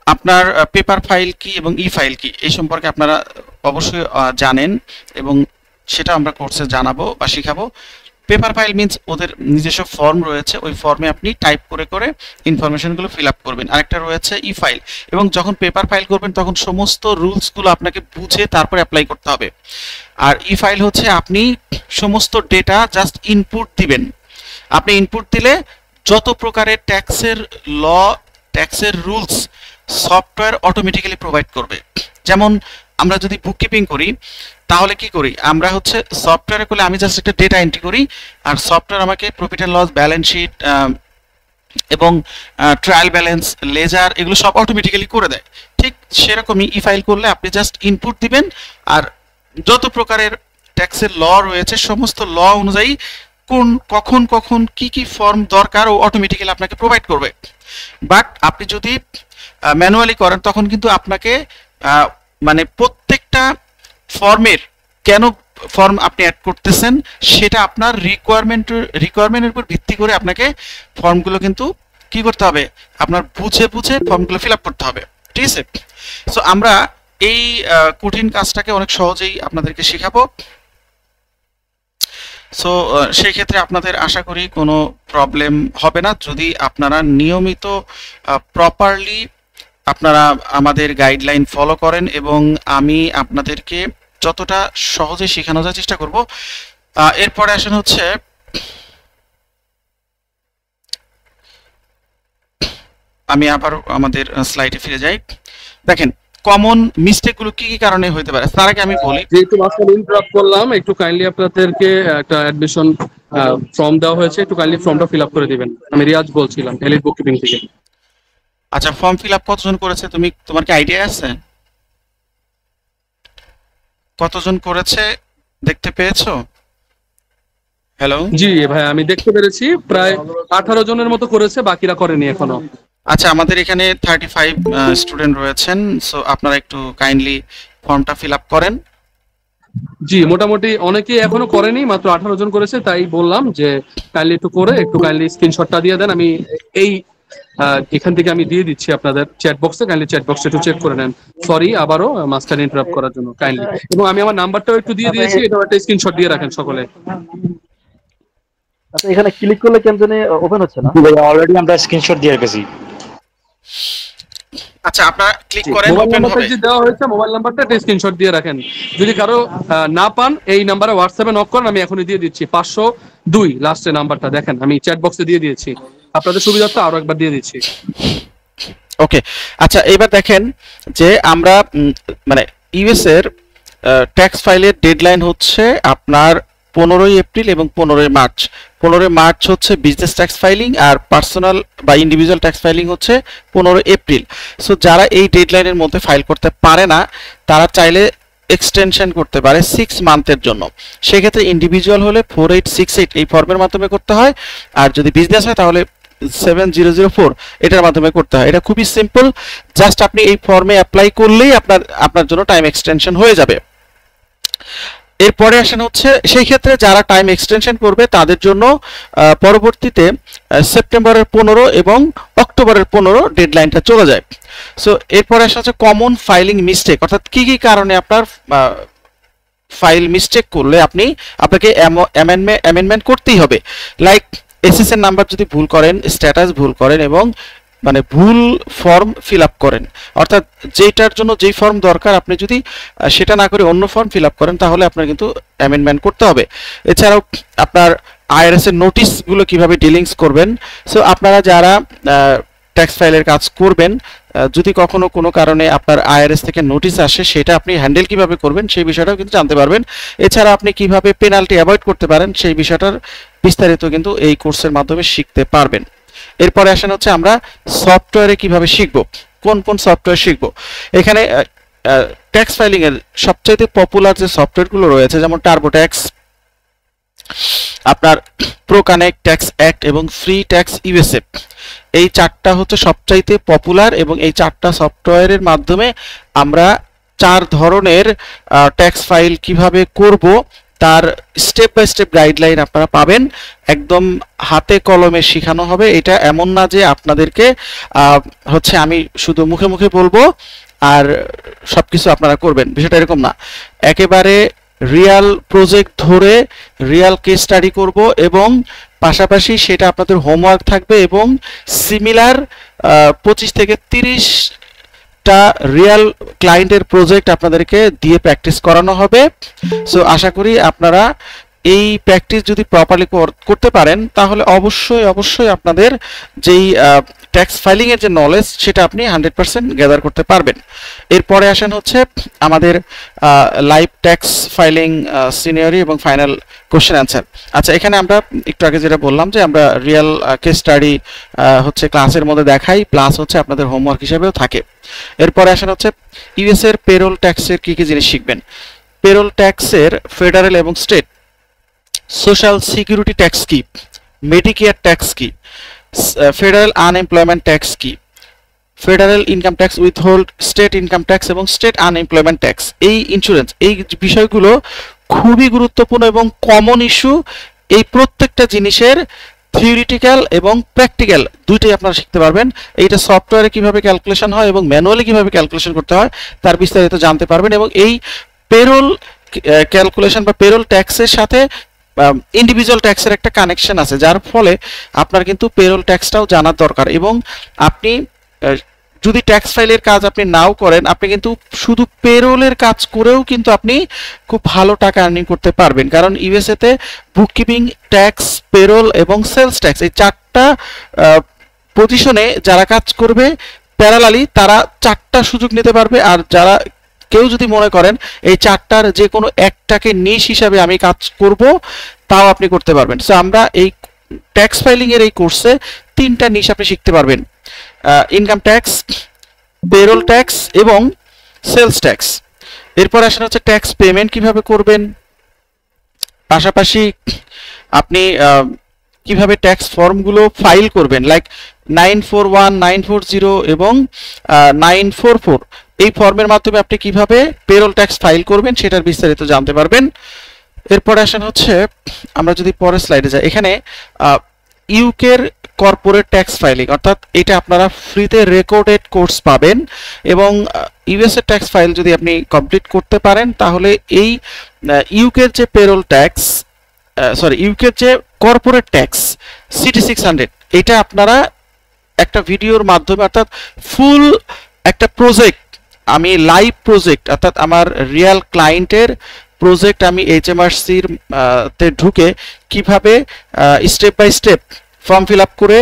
আপনার পেপার ফাইল কি এবং ই ফাইল কি এই সম্পর্কে আপনারা অবশ্যই জানেন, এবং সেটা আমরা কোর্সে জানাবো বা শিখাবো। পেপার ফাইল মিন্স ওদের নিজস্ব ফর্ম রয়েছে, ওই ফর্মে আপনি টাইপ করে করে ইনফরমেশনগুলো ফিল আপ করবেন। আরেকটা রয়েছে ই ফাইল, এবং যখন পেপার ফাইল করবেন তখন সমস্ত রুলসগুলো আপনাকে বুঝে তারপরে অ্যাপ্লাই করতে হবে। আর ই ফাইল হচ্ছে আপনি সমস্ত ডেটা জাস্ট ইনপুট দিবেন, আপনি ইনপুট দিলে যত প্রকারের ট্যাক্সের ল, ট্যাক্সের রুলস সফটওয়্যার অটোমেটিক্যালি প্রোভাইড করবে। যেমন আমরা যদি বুককিপিং করি তাহলে কি করি, আমরা হচ্ছে সফটওয়্যারে করলে আমি জাস্ট একটা ডেটা এন্ট্রি করি, আর সফটওয়্যার আমাকে profit and loss, balance sheet এবং ট্রায়াল ব্যালেন্স, লেজার এগুলো সব অটোমেটিক্যালি করে দেয়। ঠিক সেরকমই ই ফাইল করলে আপনি জাস্ট ইনপুট দিবেন, আর যত প্রকারের ট্যাক্সের ল রয়েছে সমস্ত ল অনুযায়ী কখন কখন কি কি ফর্ম দরকার ও অটোমেটিক্যালি আপনাকে প্রোভাইড করবে। বাট আপনি যদি ম্যানুয়ালি করেন তখন কিন্তু আপনাকে মানে প্রত্যেকটা ফর্মের কেন ফর্ম আপনি অ্যাড করতেছেন সেটা আপনার রিকোয়ারমেন্টের উপর ভিত্তি করে আপনাকে ফর্মগুলো কিন্তু কি করতে হবে, আপনার বুঝে বুঝে ফর্মগুলো ফিল আপ করতে হবে। ঠিক আছে, সো আমরা এই কঠিন কাজটাকে অনেক সহজেই আপনাদেরকে শেখাবো। সো সেই ক্ষেত্রে আপনাদের আশা করি কোনো প্রবলেম হবে না যদি আপনারা নিয়মিত প্রপারলি আপনারা আমাদের গাইডলাইন ফলো করেন, এবং আমি আপনাদেরকে যতটা সহজে শেখানো যাওয়ার চেষ্টা করব। এরপরে আসেন হচ্ছে আমি আবার আমাদের স্লাইডে ফিরে যাই। দেখেন কমন মিস্টেকগুলো কি কি কারণে হতে পারে তার আগে আমি বলি। যেহেতু মাঝখানে ইন্টারাপ্ট করলাম, একটু কাইন্ডলি আপনাদেরকে একটা অ্যাডমিশন ফর্ম দেওয়া হয়েছে, একটু কাইন্ডলি ফর্মটা ফিল আপ করে দিবেন। আমি রিয়াজ বলছিলাম এলিট বুককিপিং থেকে। আচ্ছা, ফর্ম ফিল আপ কতজন করেছে তোমার কি আইডিয়া আছে? কতজন করেছে দেখতে পেয়েছো? হ্যালো, জি ভাই আমি দেখতে পেরেছি প্রায় 18 জনের মতো করেছে, বাকিরা করেনি এখনো। আচ্ছা, আমাদের এখানে 35 স্টুডেন্ট রয়েছেন, সো আপনারা একটু কাইন্ডলি ফর্মটা ফিল আপ করেন। জি মোটামুটি অনেকেই এখনো করেনি, মাত্র 18 জন করেছে, তাই বললাম যে কাইন্ডলি একটু করে একটু কাইন্ডলি স্ক্রিনশটটা দিয়ে দেন। আমি এই এখান থেকে আমি দিয়ে দিচ্ছি আপনাদের চ্যাট বক্সে, কাইন্ডলি চ্যাট বক্সে একটু চেক করে নেন। সরি আবারও মাঝখানে ইন্টারাপ্ট করার জন্য কাইন্ডলি, এবং আমি আমার নাম্বারটাও একটু দিয়ে দিয়েছি, এটাও একটা স্ক্রিনশট দিয়ে রাখেন সকলে। আচ্ছা এখানে ক্লিক করলে কেন জানি ওপেন হচ্ছে না। অলরেডি আমরা স্ক্রিনশট দিয়ে রেখেছি। আচ্ছা আপনারা ক্লিক করেন, মোবাইল ওপেন নাম্বারটা হবে। যে দেওয়া হয়েছে মোবাইল নাম্বারটা স্ক্রিনশট দিয়ে রাখেন। যদি কারো না পান এই নাম্বারে হোয়াটসঅ্যাপে নক করেন, আমি এখনই দিয়ে দিচ্ছি। 502 লাস্টের নাম্বারটা দেখেন, আমি চ্যাট বক্সে দিয়ে দিয়েছি। আপনাদের সুবিধার্থে আরো একবার দিয়ে দিচ্ছি। ওকে, আচ্ছা এবার দেখেন যে আমরা মানে ইউএস এর ট্যাক্স ফাইলের ডেডলাইন হচ্ছে আপনার 15ই এপ্রিল এবং 15ই মার্চ। 15ই মার্চ হচ্ছে বিজনেস ট্যাক্স ফাইলিং, আর পার্সোনাল বা ইন্ডিভিজুয়াল ট্যাক্স ফাইলিং হচ্ছে 15 এপ্রিল। সো যারা এই ডেডলাইনের মধ্যে ফাইল করতে পারে না তারা চাইলে এক্সটেনশন করতে পারে 6 মান্থের জন্য। সেক্ষেত্রে ইন্ডিভিজুয়াল হলে 4868 এই ফর্মের মাধ্যমে করতে হয়, আর যদি বিজনেস হয় তাহলে 7004 এটার মাধ্যমে করতে হয়। এটা খুবই সিম্পল, জাস্ট আপনি এই ফর্মে অ্যাপ্লাই করলেই আপনার জন্য টাইম এক্সটেনশন হয়ে যাবে। এরপরে আসেন হচ্ছে সেই ক্ষেত্রে যারা টাইম এক্সটেনশন করবে তাদের জন্য পরবর্তীতে সেপ্টেম্বরের 15 এবং অক্টোবরের 15 ডেডলাইনটা চলে যায়। সো এরপরে আসে হচ্ছে কমন ফাইলিং মিস্টেক, অর্থাৎ কি কি কারণে আপনার ফাইল মিস্টেক করলে আপনাকে অ্যামেন্ডমেন্ট করতেই হবে। লাইক এসএসএন নাম্বার যদি ভুল করেন, স্ট্যাটাস ভুল করেন এবং মানে ভুল ফর্ম ফিল আপ করেন, অর্থাৎ যেটার জন্য যেই ফর্ম দরকার আপনি যদি সেটা না করে অন্য ফর্ম ফিল আপ করেন তাহলে আপনার কিন্তু অ্যামেন্ডমেন্ট করতে হবে। এছাড়াও আপনার আইআরএস এর নোটিশগুলো কিভাবে ডিলিংস করবেন। সো আপনারা যারা ট্যাক্স ফাইলের কাজ করবেন, যদি কখনো কোনো কারণে আপনার আইআরএস থেকে নোটিশ আসে সেটা আপনি হ্যান্ডেল কিভাবে করবেন সেই বিষয়টাও কিন্তু জানতে পারবেন। এছাড়া আপনি কিভাবে পেনাল্টি অ্যাভয়েড করতে পারেন সেই বিষয়টার বিস্তারিত কিন্তু এই কোর্সের মাধ্যমে শিখতে পারবেন। এরপরে আসেন হচ্ছে আমরা সফটওয়্যারে কিভাবে শিখব, কোন কোন সফটওয়্যার শিখব। এখানে ট্যাক্স ফাইলিং এর সবচেয়ে পপুলার যে সফটওয়্যারগুলো রয়েছে যেমন টার্বোট্যাক্স, আপনার প্রো কানেক্ট, ট্যাক্স অ্যাক্ট এবং ফ্রি ট্যাক্স ইউএসএ, এই চারটা হচ্ছে সবচাইতে পপুলার এবং এই চারটা সফটওয়্যারের মাধ্যমে আমরা 4 ধরনের ট্যাক্স ফাইল কিভাবে করব তার স্টেপ বাই স্টেপ গাইডলাইন আপনারা পাবেন। একদম হাতে কলমে শেখানো হবে। এটা এমন না যে আপনাদেরকে হচ্ছে আমি শুধু মুখে মুখে বলবো আর সবকিছু আপনারা করবেন, বিষয়টা এরকম না। একেবারে রিয়াল প্রজেক্ট ধরে রিয়াল কেস স্টাডি করব এবং পাশাপাশি সেটা আপনাদের হোমওয়ার্ক থাকবে এবং সিমিলার 25 থেকে 30টা রিয়াল ক্লায়েন্টের প্রজেক্ট আপনাদেরকে দিয়ে প্র্যাকটিস করানো হবে। সো আশা করি আপনারা এই প্র্যাকটিস যদি প্রপারলি করতে পারেন তাহলে অবশ্যই আপনাদের যেই ট্যাক্স ফাইলিং এর যে নলেজ সেটা আপনি 100% গ্যাদার করতে পারবেন। এরপরে আসেন হচ্ছে আমাদের লাইভ ট্যাক্স ফাইলিং সিনিয়রি এবং ফাইনাল কোশ্চেন অ্যান্সার। আচ্ছা এখানে আমরা একটু আগে যেটা বললাম যে আমরা রিয়েল কেস স্টাডি হচ্ছে ক্লাসের মধ্যে দেখাই, প্লাস হচ্ছে আপনাদের হোমওয়ার্ক হিসেবেও থাকে। এরপরে আসেন হচ্ছে ইউএস এর পেরোল ট্যাক্সের কি কি জিনিস শিখবেন। পেরোল ট্যাক্সের ফেডারেল এবং স্টেট, সোশ্যাল সিকিউরিটি ট্যাক্স কি, মেডিকেয়ার ট্যাক্স কি, ফেডারেল আনএমপ্লয়মেন্ট ট্যাক্স কি, federal income tax withhold, state income tax এবং স্টেট আনএমপ্লয়মেন্ট ট্যাক্স, এই ইন্স্যুরেন্স, এই বিষয়গুলো খুবই গুরুত্বপূর্ণ এবং কমন ইস্যু। এই প্রত্যেকটা জিনিসের থিওরিটিক্যাল এবং প্র্যাকটিক্যাল দুইটাই আপনারা শিখতে পারবেন। এইটা সফটওয়্যারে কিভাবে ক্যালকুলেশন হয় এবং ম্যানুয়ালি কিভাবে ক্যালকুলেশন করতে হয় তার বিস্তারিত জানতে পারবেন। এবং এই পেরোল ক্যালকুলেশন বা পেরোল ট্যাক্সের সাথে ইন্ডিভিজুয়াল ট্যাক্সের একটা কানেকশন আছে, যার ফলে আপনার কিন্তু পেরোল ট্যাক্সটাও জানার দরকার। এবং আপনি যদি ট্যাক্স ফাইলের কাজ আপনি নাও করেন, আপনি কিন্তু শুধু পেরোলের কাজ করেও কিন্তু আপনি খুব ভালো টাকা আর্নিং করতে পারবেন। কারণ ইউএসএ তে বুককিপিং, ট্যাক্স, পেরোল এবং সেলস ট্যাক্স এই 4টা পজিশনে যারা কাজ করবে প্যারালালি তারা 4টা সুযোগ নিতে পারবে। আর যারা কেউ যদি মনে করেন এই 4টার যে কোনো একটাকে নিশ হিসাবে আমি কাজ করব, তাও আপনি করতে পারবেন। সো আমরা এই ট্যাক্স ফাইলিং এর এই কোর্সে 3টা নিশ আপনি শিখতে পারবেন, ইনকাম ট্যাক্স, পেরোল ট্যাক্স এবং সেলস ট্যাক্স। এরপর আসেন হচ্ছে ট্যাক্স পেমেন্ট কিভাবে করবেন, পাশাপাশি আপনি কিভাবে ট্যাক্স ফর্মগুলো ফাইল করবেন, লাইক 941, 940 এবং 944 এই ফর্মের মাধ্যমে আপনি কিভাবে পেরোল ট্যাক্স ফাইল করবেন সেটার বিস্তারিত জানতে পারবেন। এরপর আসেন হচ্ছে আমরা যদি পরের স্লাইডে যাই, এখানে ইউকের কর্পোরেট ট্যাক্স ফাইলিং, অর্থাৎ এটা আপনারা ফ্রিতে রেকর্ডেড কোর্স পাবেন। এবং ইউএসএ ট্যাক্স ফাইল যদি আপনি কমপ্লিট করতে পারেন তাহলে এই ইউকের যে পেরোল ট্যাক্স ইউকের যে কর্পোরেট ট্যাক্স CT600, এটা আপনারা একটা ভিডিওর মাধ্যমে অর্থাৎ ফুল একটা প্রজেক্ট, আমি লাইভ প্রজেক্ট অর্থাৎ আমার রিয়েল ক্লায়েন্টের প্রজেক্ট আমি HMRC-র তে ঢুকে কিভাবে step by step form fill up করে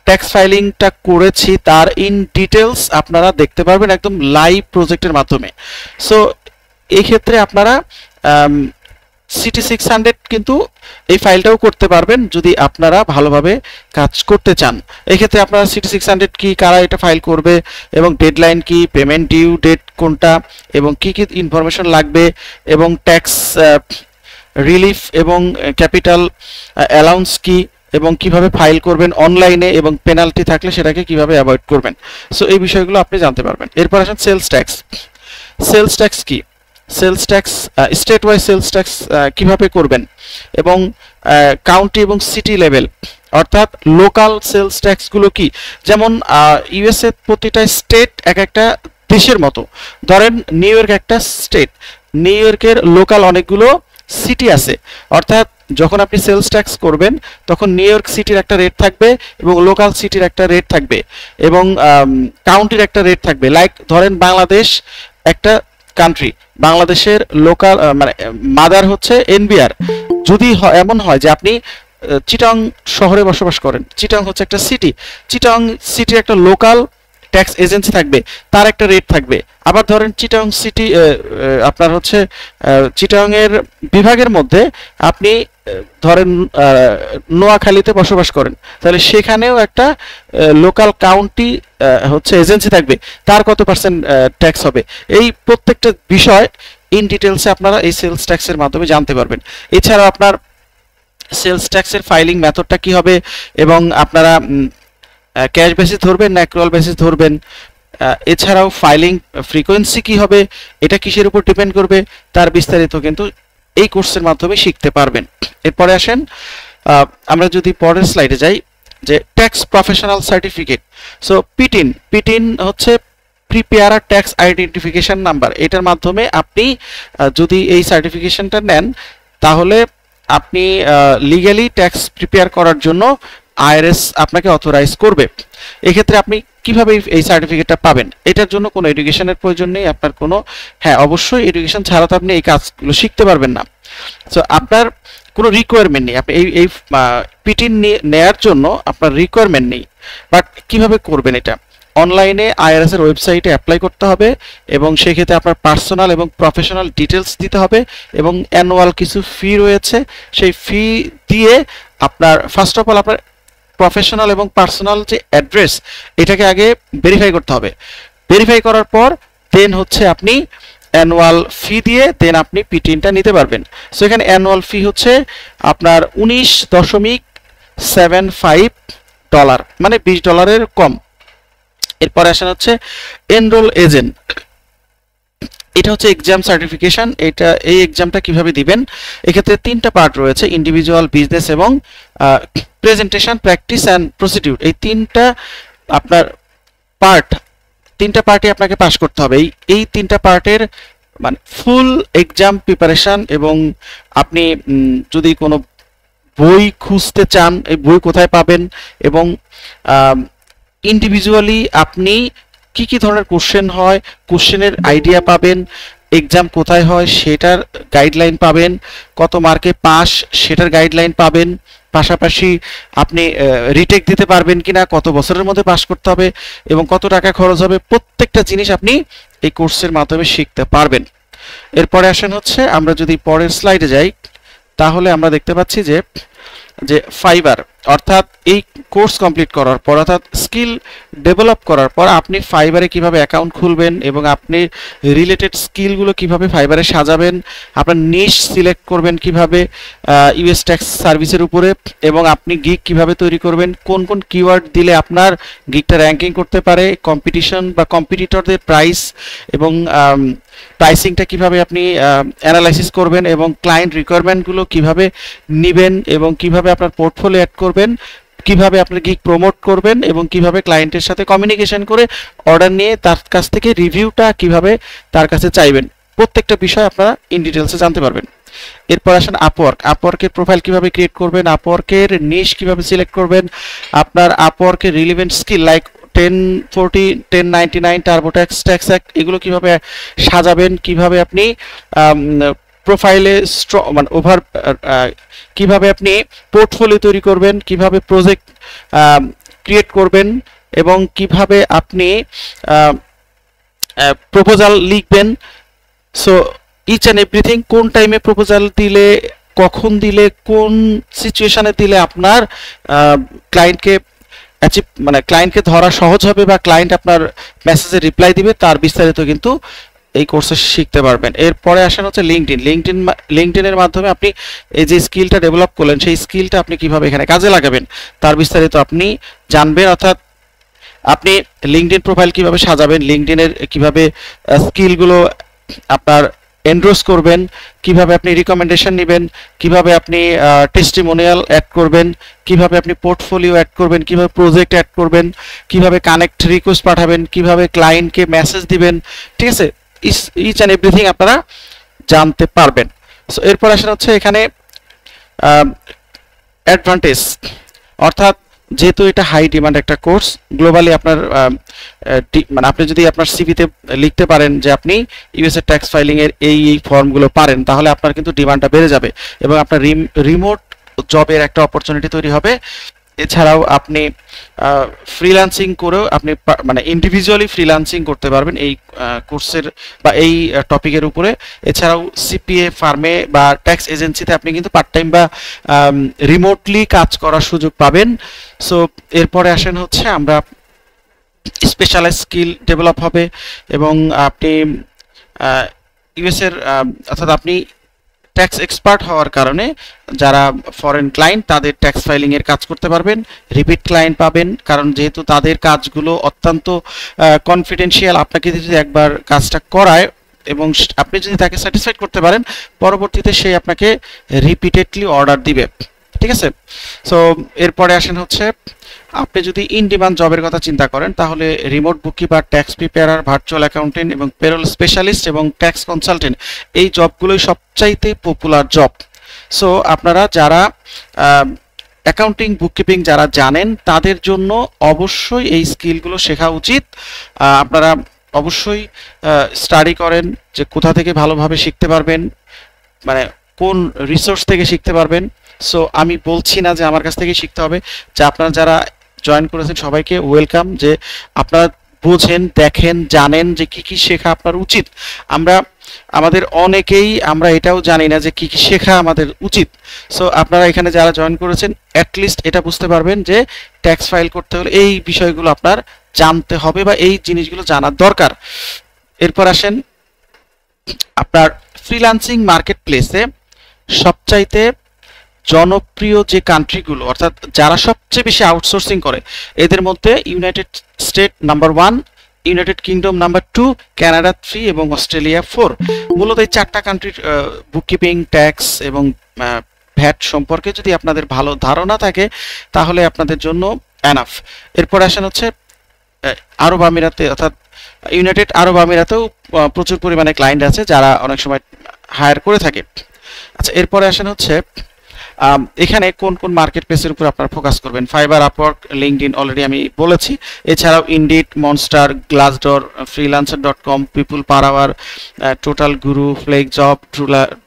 ট্যাক্স ফাইলিংটা করেছি তার ইন ডিটেলস আপনারা দেখতে পারবেন একদম লাইভ প্রজেক্টের মাধ্যমে। সো এই ক্ষেত্রে আপনারা CT600 কিন্তু এই ফাইলটাও করতে পারবেন যদি আপনারা ভালোভাবে কাজ করতে চান। এই ক্ষেত্রে আপনারা CT600 কি, কারা এটা ফাইল করবে এবং ডেডলাইন কি, পেমেন্ট ডিউ ডেট কোনটা এবং কি কি ইনফরমেশন লাগবে এবং ট্যাক্স রিলিফ এবং ক্যাপিটাল অ্যালাউন্স কি এবং কিভাবে ফাইল করবেন অনলাইনে এবং পেনাল্টি থাকলে সেটাকে কিভাবে অ্যাভয়েড করবেন, সো এই বিষয়গুলো আপনি জানতে পারবেন। এরপর আসেন সেলস ট্যাক্স। সেলস ট্যাক্স কি, sales tax state wise sales tax কিভাবে করবেন এবং কাউন্টি এবং সিটি লেভেল অর্থাৎ লোকাল সেলস ট্যাক্সগুলো কি, যেমন ইউএসএ প্রতিটা স্টেট এক একটা দেশের মতো। ধরেন নিউ ইয়র্ক একটা স্টেট, নিউ ইয়র্কের লোকাল অনেকগুলো সিটি আছে, অর্থাৎ যখন আপনি সেলস ট্যাক্স করবেন তখন নিউ ইয়র্ক সিটির একটা রেট থাকবে এবং লোকাল সিটির একটা রেট থাকবে এবং কাউন্টির একটা রেট থাকবে। লাইক ধরেন বাংলাদেশ একটা কান্ট্রি, বাংলাদেশের লোকাল মানে মাদার হচ্ছে এনবিআর। যদি এমন হয় যে আপনি চিটাং শহরে বসবাস করেন, চিটাং হচ্ছে একটা সিটি, চিটাং সিটির একটা লোকাল ট্যাক্স এজেন্সি থাকবে, তার একটা রেট থাকবে। আবার ধরেন চিটাং সিটি আপনার হচ্ছে চিটাং এর বিভাগের মধ্যে আপনি ধরেন নোয়াখালীতে বসবাস করেন, তাহলে সেখানেও একটা লোকাল কাউন্টি হচ্ছে এজেন্সি থাকবে, তার কত পার্সেন্ট ট্যাক্স হবে। এই প্রত্যেকটা বিষয় ইন ডিটেলসে আপনারা এই সেলস ট্যাক্সের মাধ্যমে জানতে পারবেন। এছাড়া আপনার সেলস ট্যাক্সের ফাইলিং মেথডটা কি হবে এবং আপনারা ক্যাশ বেসিস ধরবেন না অ্যাক্রুয়াল বেসিস ধরবেন, এছাড়াও ফাইলিং ফ্রিকোয়েন্সি কি হবে, এটা কিসের উপর ডিপেন্ড করবে, তার বিস্তারিত কিন্তু এই কোর্সের মাধ্যমে শিখতে পারবেন। এরপরে আসেন আমরা যদি পরের স্লাইডে যাই, যে ট্যাক্স প্রফেশনাল সার্টিফিকেট। সো পিটিন, পিটিন হচ্ছে প্রিপেয়ারার ট্যাক্স আইডেন্টিফিকেশন নাম্বার। এটার মাধ্যমে আপনি যদি এই সার্টিফিকেশনটা নেন তাহলে আপনি লিগ্যালি ট্যাক্স প্রিপেয়ার করার জন্য আইআরএস আপনাকে অথরাইজ করবে। এক্ষেত্রে আপনি কিভাবে এই সার্টিফিকেটটা পাবেন, এটার জন্য কোনো এডুকেশনের প্রয়োজন নেই আপনার কোনো, হ্যাঁ অবশ্যই এডুকেশন ছাড়া তো আপনি এই কাজগুলো শিখতে পারবেন না। সো আপনার কোনো রিকোয়ারমেন্ট নেই, আপনি এই পিটিন নেয়ার জন্য আপনার রিকোয়ারমেন্ট নেই। বাট কিভাবে করবেন এটা, অনলাইনে আইআরএস এর ওয়েবসাইটে অ্যাপ্লাই করতে হবে এবং সেক্ষেত্রে আপনার পার্সোনাল এবং প্রফেশনাল ডিটেলস দিতে হবে এবং অ্যানুয়াল কিছু ফি রয়েছে, সেই ফি দিয়ে আপনার ফার্স্ট অফ অল আপনার প্রফেশনাল এবং পার্সোনাল যে অ্যাড্রেস এটাকে আগে ভেরিফাই করতে হবে। ভেরিফাই করার পর দেন হচ্ছে আপনি অ্যানুয়াল ফি দিয়ে দেন আপনি পিটিনটা নিতে পারবেন। সো এখানে অ্যানুয়াল ফি হচ্ছে আপনার $19.75, মানে $20 কম। এরপরে আসেন হচ্ছে এনরোল এজেন্ট। এটা হচ্ছে এক্সাম সার্টিফিকেশন। এটা এই এক্সামটা কিভাবে দিবেন, এক্ষেত্রে তিনটা পার্ট রয়েছে, ইন্ডিভিজুয়াল, বিজনেস এবং প্রেজেন্টেশন, প্র্যাকটিস অ্যান্ড প্রসিডিউর। এই তিনটা আপনার পার্ট, তিনটা পার্টে আপনাকে পাস করতে হবে। এই তিনটা পার্টের মানে ফুল এক্সাম প্রিপারেশন এবং আপনি যদি কোনো বই খুঁজতে চান এই বই কোথায় পাবেন এবং ইন্ডিভিজুয়ালি আপনি কি কি ধরনের কোশ্চেন হয়, কোশ্চেনের আইডিয়া পাবেন, এক্সাম কোথায় হয় সেটার গাইডলাইন পাবেন, কত মার্কে পাস সেটার গাইডলাইন পাবেন, পাশাপাশি আপনি রিটেক দিতে পারবেন কিনা, কত বছরের মধ্যে পাস করতে হবে এবং কত টাকা খরচ হবে, প্রত্যেকটা জিনিস আপনি এই কোর্সের মাধ্যমে শিখতে পারবেন। এরপরে আসেন হচ্ছে আমরা যদি পরের স্লাইডে যাই তাহলে আমরা দেখতে পাচ্ছি যে ফাইবার, অর্থাৎ এই কোর্স কমপ্লিট করার পর অর্থাৎ স্কিল ডেভেলপ করার পর আপনি ফাইবারে কিভাবে অ্যাকাউন্ট খুলবেন এবং আপনি রিলেটেড স্কিলগুলো কিভাবে ফাইবারে সাজাবেন, আপনার নিশ সিলেক্ট করবেন কিভাবে ইউএস ট্যাক্স সার্ভিসের উপরে এবং আপনি গিগ কিভাবে তৈরি করবেন, কোন কোন কিওয়ার্ড দিলে আপনার গিগটা র্যাঙ্কিং করতে পারে, কম্পিটিশন বা কম্পিটিটরদের প্রাইস এবং প্রাইসিংটা কিভাবে আপনি অ্যানালাইসিস করবেন এবং ক্লায়েন্ট রিকোয়ারমেন্টগুলো কিভাবে নেবেন এবং কিভাবে আপনার পোর্টফোলিও অ্যাড করবেন, কিভাবে আপনার গিগ প্রমোট করবেন এবং কিভাবে ক্লায়েন্টের সাথে কমিউনিকেশন করে অর্ডার নিয়ে তার কাছ থেকে রিভিউটা কিভাবে তার কাছে চাইবেন, প্রত্যেকটা বিষয় আপনারা ইন ডিটেলসে জানতে পারবেন। এরপর আসেন আপওয়ার্কের প্রোফাইল কিভাবে ক্রিয়েট করবেন, আপওয়ার্কের নিশ কিভাবে সিলেক্ট করবেন, আপনার আপওয়ার্কের রিলেভেন্ট স্কিল লাইক 1040 1099 টার্বোট্যাক্স ট্যাক্স এগুলো কিভাবে সাজাবেন, কিভাবে আপনি প্রোফাইলে মানে কিভাবে আপনি পোর্টফোলিও তৈরি করবেন, কিভাবে প্রজেক্ট ক্রিয়েট করবেন এবং কিভাবে আপনি প্রপোজাল লিখবেন। সো ইচ অ্যান্ড এভরিথিং, কোন টাইমে প্রপোজাল দিলে, কখন দিলে, কোন সিচুয়েশনে দিলে আপনার ক্লায়েন্টকে ক্লায়েন্টকে ধরা সহজ হবে বা ক্লায়েন্ট আপনার মেসেজে রিপ্লাই দিবে, তার বিস্তারিত কিন্তু এই কোর্সে শিখতে পারবেন। এরপরে আসেন হচ্ছে লিঙ্কডইনের মাধ্যমে আপনি এই যে স্কিলটা ডেভেলপ করলেন সেই স্কিলটা আপনি কিভাবে এখানে কাজে লাগাবেন তার বিস্তারিত আপনি জানবেন। অর্থাৎ আপনি লিঙ্কডইন প্রোফাইল কিভাবে সাজাবেন, লিঙ্কডইনের কিভাবে স্কিলগুলো আপনার এনরোস করবেন, কিভাবে আপনি রিকমেন্ডেশন নেবেন, কিভাবে আপনি টেস্টিমোনিয়াল অ্যাড করবেন, কিভাবে আপনি পোর্টফোলিও অ্যাড করবেন, কিভাবে প্রজেক্ট অ্যাড করবেন, কিভাবে কানেক্ট রিকোয়েস্ট পাঠাবেন, কিভাবে ক্লায়েন্টকে মেসেজ দিবেন, ঠিক আছে, ইচ অ্যান্ড এভরিথিং আপনারা জানতে পারবেন। সো এরপর আসেন হচ্ছে এখানে অ্যাডভান্টেজ, অর্থাৎ যেহেতু এটা হাই ডিমান্ড একটা কোর্স গ্লোবালি, আপনার আপনি যদি আপনার সিভিতে লিখতে পারেন যে আপনি ইউএসএ ট্যাক্স ফাইলিং এর এই ফর্মগুলো পারেন, তাহলে আপনার কিন্তু ডিমান্ডটা বেড়ে যাবে এবং আপনার রিমোট জবের একটা অপরচুনিটি তৈরি হবে। এছাড়াও আপনি ফ্রিল্যান্সিং করেও আপনি ইন্ডিভিজুয়ালি ফ্রিল্যান্সিং করতে পারবেন এই কোর্সের বা এই টপিকের উপরে। এছাড়াও সিপিএ ফার্মে বা ট্যাক্স এজেন্সিতে আপনি কিন্তু পার্ট টাইম বা রিমোটলি কাজ করার সুযোগ পাবেন। সো এরপরে আসেন হচ্ছে আমরা স্পেশালাইজ স্কিল ডেভেলপ হবে এবং আপনি ইউএসএর অর্থাৎ আপনি ট্যাক্স এক্সপার্ট হওয়ার কারণে যারা ফরেন ক্লায়েন্ট তাদের ট্যাক্স ফাইলিং এর কাজ করতে পারবেন, রিপিট ক্লায়েন্ট পাবেন, কারণ যেহেতু তাদের কাজগুলো অত্যন্ত কনফিডেন্সিয়াল। আপনাকে যদি একবার কাজটা করায় এবং আপনি যদি তাকে স্যাটিসফাইড করতে পারেন, পরবর্তীতে সে আপনাকে রিপিটেডলি অর্ডার দিবে, ঠিক আছে। সো এরপরে আসেন হচ্ছে আপনি যদি ইন ডিমান্ড জবের কথা চিন্তা করেন, তাহলে remote bookkeeper, tax preparer, virtual accountant এবং পেরোল স্পেশালিস্ট এবং ট্যাক্স কনসালটেন্ট এই জবগুলোই সবচাইতে পপুলার জব। সো আপনারা যারা অ্যাকাউন্টিং বুককিপিং যারা জানেন তাদের জন্য অবশ্যই এই স্কিলগুলো শেখা উচিত। আপনারা অবশ্যই স্টাডি করেন যে কোথা থেকে ভালোভাবে শিখতে পারবেন, মানে কোন রিসোর্স থেকে শিখতে পারবেন। সো আমি বলছি না যে আমার কাছ থেকে শিখতে হবে, যে আপনারা যারা জয়েন করেছেন সবাইকে ওয়েলকাম, যে আপনারা বোঝেন, দেখেন, জানেন যে কি কি শেখা আপনার উচিত। আমাদের অনেকেই আমরা এটাও জানি না যে কি কি শেখা আমাদের উচিত। সো আপনারা এখানে যারা জয়েন করেছেন অ্যাটলিস্ট এটা বুঝতে পারবেন যে ট্যাক্স ফাইল করতে হলে এই বিষয়গুলো আপনার জানতে হবে বা এই জিনিসগুলো জানার দরকার। এরপর আসেন আপনার ফ্রিল্যান্সিং মার্কেট প্লেসে সবচাইতে জনপ্রিয় যে কান্ট্রিগুলো, অর্থাৎ যারা সবচেয়ে বেশি আউটসোর্সিং করে, এদের মধ্যে United state number 1, United kingdom number 2, Canada 3 এবং অস্ট্রেলিয়া 4। মূলত এই 4টা কান্ট্রির বুককিপিং, ট্যাক্স এবং ভ্যাট সম্পর্কে যদি আপনাদের ভালো ধারণা থাকে তাহলে আপনাদের জন্য এনাফ। এরপর আসেন হচ্ছে আরব আমিরাতে, অর্থাৎ ইউনাইটেড আরব আমিরাতেও প্রচুর পরিমাণে ক্লায়েন্ট আছে যারা অনেক সময় হায়ার করে থাকে। আচ্ছা, এরপরে আসেন হচ্ছে এখানে কোন কোন মার্কেট প্লেসের উপর আপনারা ফোকাস করবেন। ফাইবার, আপওয়ার্ক, লিঙ্কডইন অলরেডি আমি বলেছি। এছাড়াও Indeed, Monster, Glassdoor, freelancer.com, people per hour, total Guru, flex job,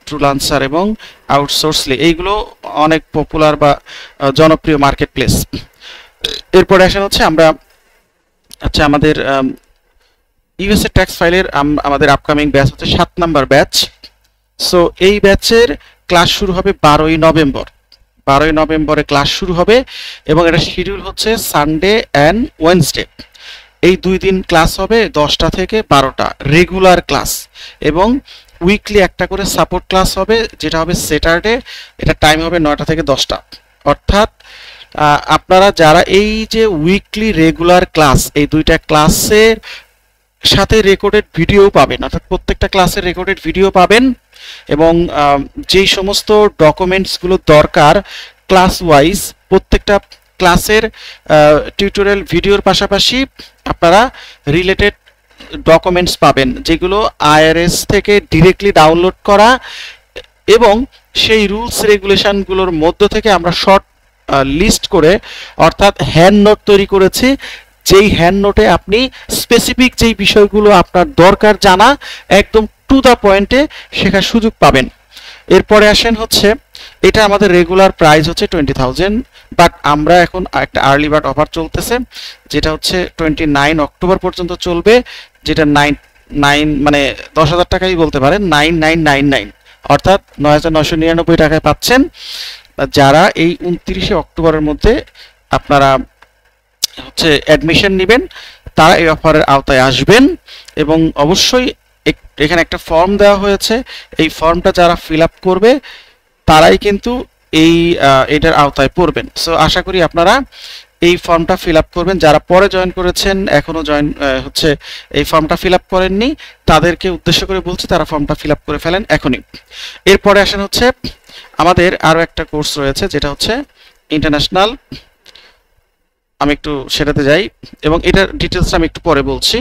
ট্রুলান্সার এবং আউটসোর্সলি, এইগুলো অনেক পপুলার বা জনপ্রিয় মার্কেট প্লেস। এরপরে আসেন হচ্ছে আমরা আমাদের ইউএসএ ট্যাক্স ফাইলের আমাদের আপকামিং ব্যাচ হচ্ছে 7 নাম্বার ব্যাচ। সো এই ব্যাচের ক্লাস শুরু হবে 12ই নভেম্বর। 12ই নভেম্বরে ক্লাস শুরু হবে এবং এটা শিডিউল হচ্ছে সানডে অ্যান্ড ওয়েডনেসডে। এই 2 দিন ক্লাস হবে 10টা থেকে 12টা রেগুলার ক্লাস, এবং উইকলি একটা করে সাপোর্ট ক্লাস হবে যেটা হবে স্যাটারডে, এটা টাইম হবে 9টা থেকে 10টা। অর্থাৎ আপনারা যারা এই যে উইকলি রেগুলার ক্লাস, এই 2টা ক্লাসের সাথে রেকর্ডেড ভিডিও পাবেন, অর্থাৎ প্রত্যেকটা ক্লাসের রেকর্ডেড ভিডিও পাবেন এবং যেই সমস্ত ডকুমেন্টসগুলো দরকার ক্লাস ওয়াইজ, প্রত্যেকটা ক্লাসের টিউটোরিয়াল ভিডিওর পাশাপাশি আপনারা রিলেটেড ডকুমেন্টস পাবেন যেগুলো আইআরএস থেকে ডিরেক্টলি ডাউনলোড করা এবং সেই রুলস রেগুলেশনগুলোর মধ্য থেকে আমরা শর্ট লিস্ট করে অর্থাৎ হ্যান্ড নোট তৈরি করেছি, যেই হ্যান্ড নোটে আপনি স্পেসিফিক যেই বিষয়গুলো আপনার দরকার জানা একদম টু দ্য পয়েন্টে শেখার সুযোগ পাবেন। এরপরে আসেন হচ্ছে এটা আমাদের রেগুলার প্রাইস হচ্ছে 20,000, বাট আমরা এখন একটা আর্লি বার্ড অফার চলতেছে যেটা হচ্ছে 29 অক্টোবর পর্যন্ত চলবে, যেটা 9 মানে 10,000 টাকাই বলতে পারেন, 9999 অর্থাৎ 9,999 টাকায় পাচ্ছেন। যারা এই 29 অক্টোবরের মধ্যে আপনারা হচ্ছে অ্যাডমিশন নেবেন তারা এই অফারের আওতায় আসবেন, এবং অবশ্যই এখানে একটা ফর্ম দেওয়া হয়েছে, এই ফর্মটা যারা ফিল আপ করবে তারাই কিন্তু এটার আওতায় পড়বেন। সো আশা করি আপনারা এই ফর্মটা ফিল আপ করবেন। যারা পরে জয়েন করেছেন এখনো জয়েন হচ্ছে এই ফর্মটা ফিল আপ করেননি তাদেরকে উদ্দেশ্য করে বলছি তারা ফর্মটা ফিল আপ করে ফেলেন এখনই। এরপরে আসেন হচ্ছে আমাদের আরো একটা কোর্স রয়েছে যেটা হচ্ছে ইন্টারন্যাশনাল, আমি একটু সেটাতে যাই এবং এটার ডিটেলসটা আমি একটু পরে বলছি।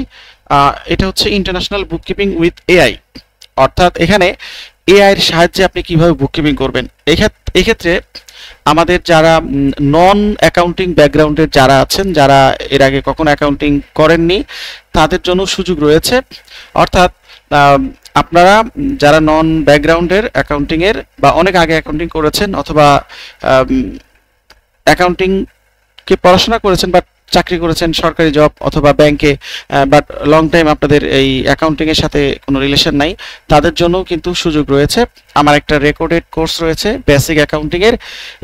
এটা হচ্ছে ইন্টারন্যাশনাল বুককিপিং উইথ এআই, অর্থাৎ এখানে এআই এর সাহায্যে আপনি কিভাবে বুককিপিং করবেন। এক্ষেত্রে আমাদের যারা নন অ্যাকাউন্টিং ব্যাকগ্রাউন্ডের যারা আছেন, যারা এর আগে কখনো অ্যাকাউন্টিং করেননি তাদের জন্য সুযোগ রয়েছে। অর্থাৎ আপনারা যারা নন ব্যাকগ্রাউন্ডের অ্যাকাউন্টিং এর বা অনেক আগে অ্যাকাউন্টিং করেছেন অথবা অ্যাকাউন্টিং কে পড়াশোনা করেছেন বাট চাকরি করেছেন সরকারি জব অথবা ব্যাংকে, বাট লং টাইম আপনাদের এই অ্যাকাউন্টিং এর সাথে কোনো রিলেশন নাই, তাদের জন্য কিন্তু সুযোগ রয়েছে। আমার একটা রেকর্ডেড কোর্স রয়েছে বেসিক অ্যাকাউন্টিং এর,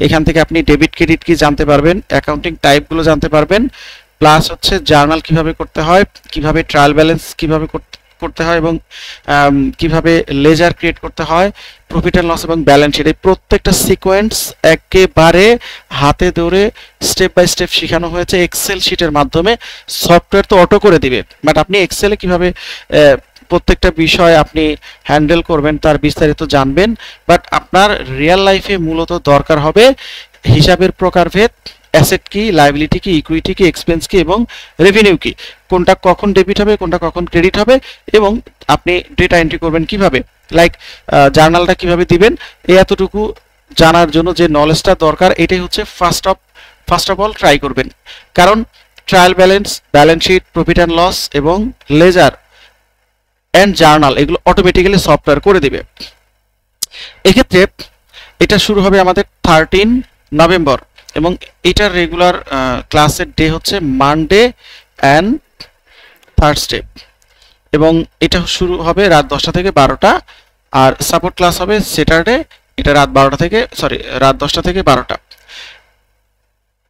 এখান থেকে আপনি ডেবিট ক্রেডিট কি জানতে পারবেন, অ্যাকাউন্টিং টাইপগুলো জানতে পারবেন, প্লাস হচ্ছে জার্নাল কিভাবে করতে হয়, কিভাবে ট্রায়াল ব্যালেন্স কিভাবে করতে হয় এবং কিভাবে লেজার ক্রিয়েট করতে হয়, প্রফিট অ্যান্ড লস এবং ব্যালেন্স শিট, এই প্রত্যেকটা সিকোয়েন্স একেবারে হাতে ধরে স্টেপ বাই স্টেপ শেখানো হয়েছে এক্সেল শিটের মাধ্যমে। সফটওয়্যার তো অটো করে দিবে, বাট আপনি এক্সেলে কিভাবে প্রত্যেকটা বিষয় আপনি হ্যান্ডেল করবেন তার বিস্তারিত জানবেন। বাট আপনার রিয়েল লাইফে মূলত দরকার হবে হিসাবের প্রকারভেদ, অ্যাসেট কি, লায়াবিলিটি কি, ইকুইটি কি, এক্সপেন্স কি এবং রেভিনিউ কি, কোনটা কখন ডেবিট হবে কোনটা কখন ক্রেডিট হবে, এবং আপনি ডেটা এন্ট্রি করবেন কিভাবে, লাইক জার্নালটা কিভাবে দিবেন, এতটুকু জানার জন্য যে নলেজটা দরকার এটাই হচ্ছে ফার্স্ট অফ অল ট্রাই করবেন। কারণ trial balance, balance sheet, profit and loss এবং লেজার অ্যান্ড জার্নাল এগুলো অটোমেটিক্যালি সফটওয়্যার করে দিবে। এক্ষেত্রে এটা শুরু হবে আমাদের 13 নভেম্বর এবং এটার রেগুলার ক্লাসের ডে হচ্ছে মানডে অ্যান্ড থার্সডে, এবং এটা শুরু হবে রাত 10টা থেকে 12টা, আর সাপোর্ট ক্লাস হবে স্যাটারডে, এটা রাত 10টা থেকে 12টা।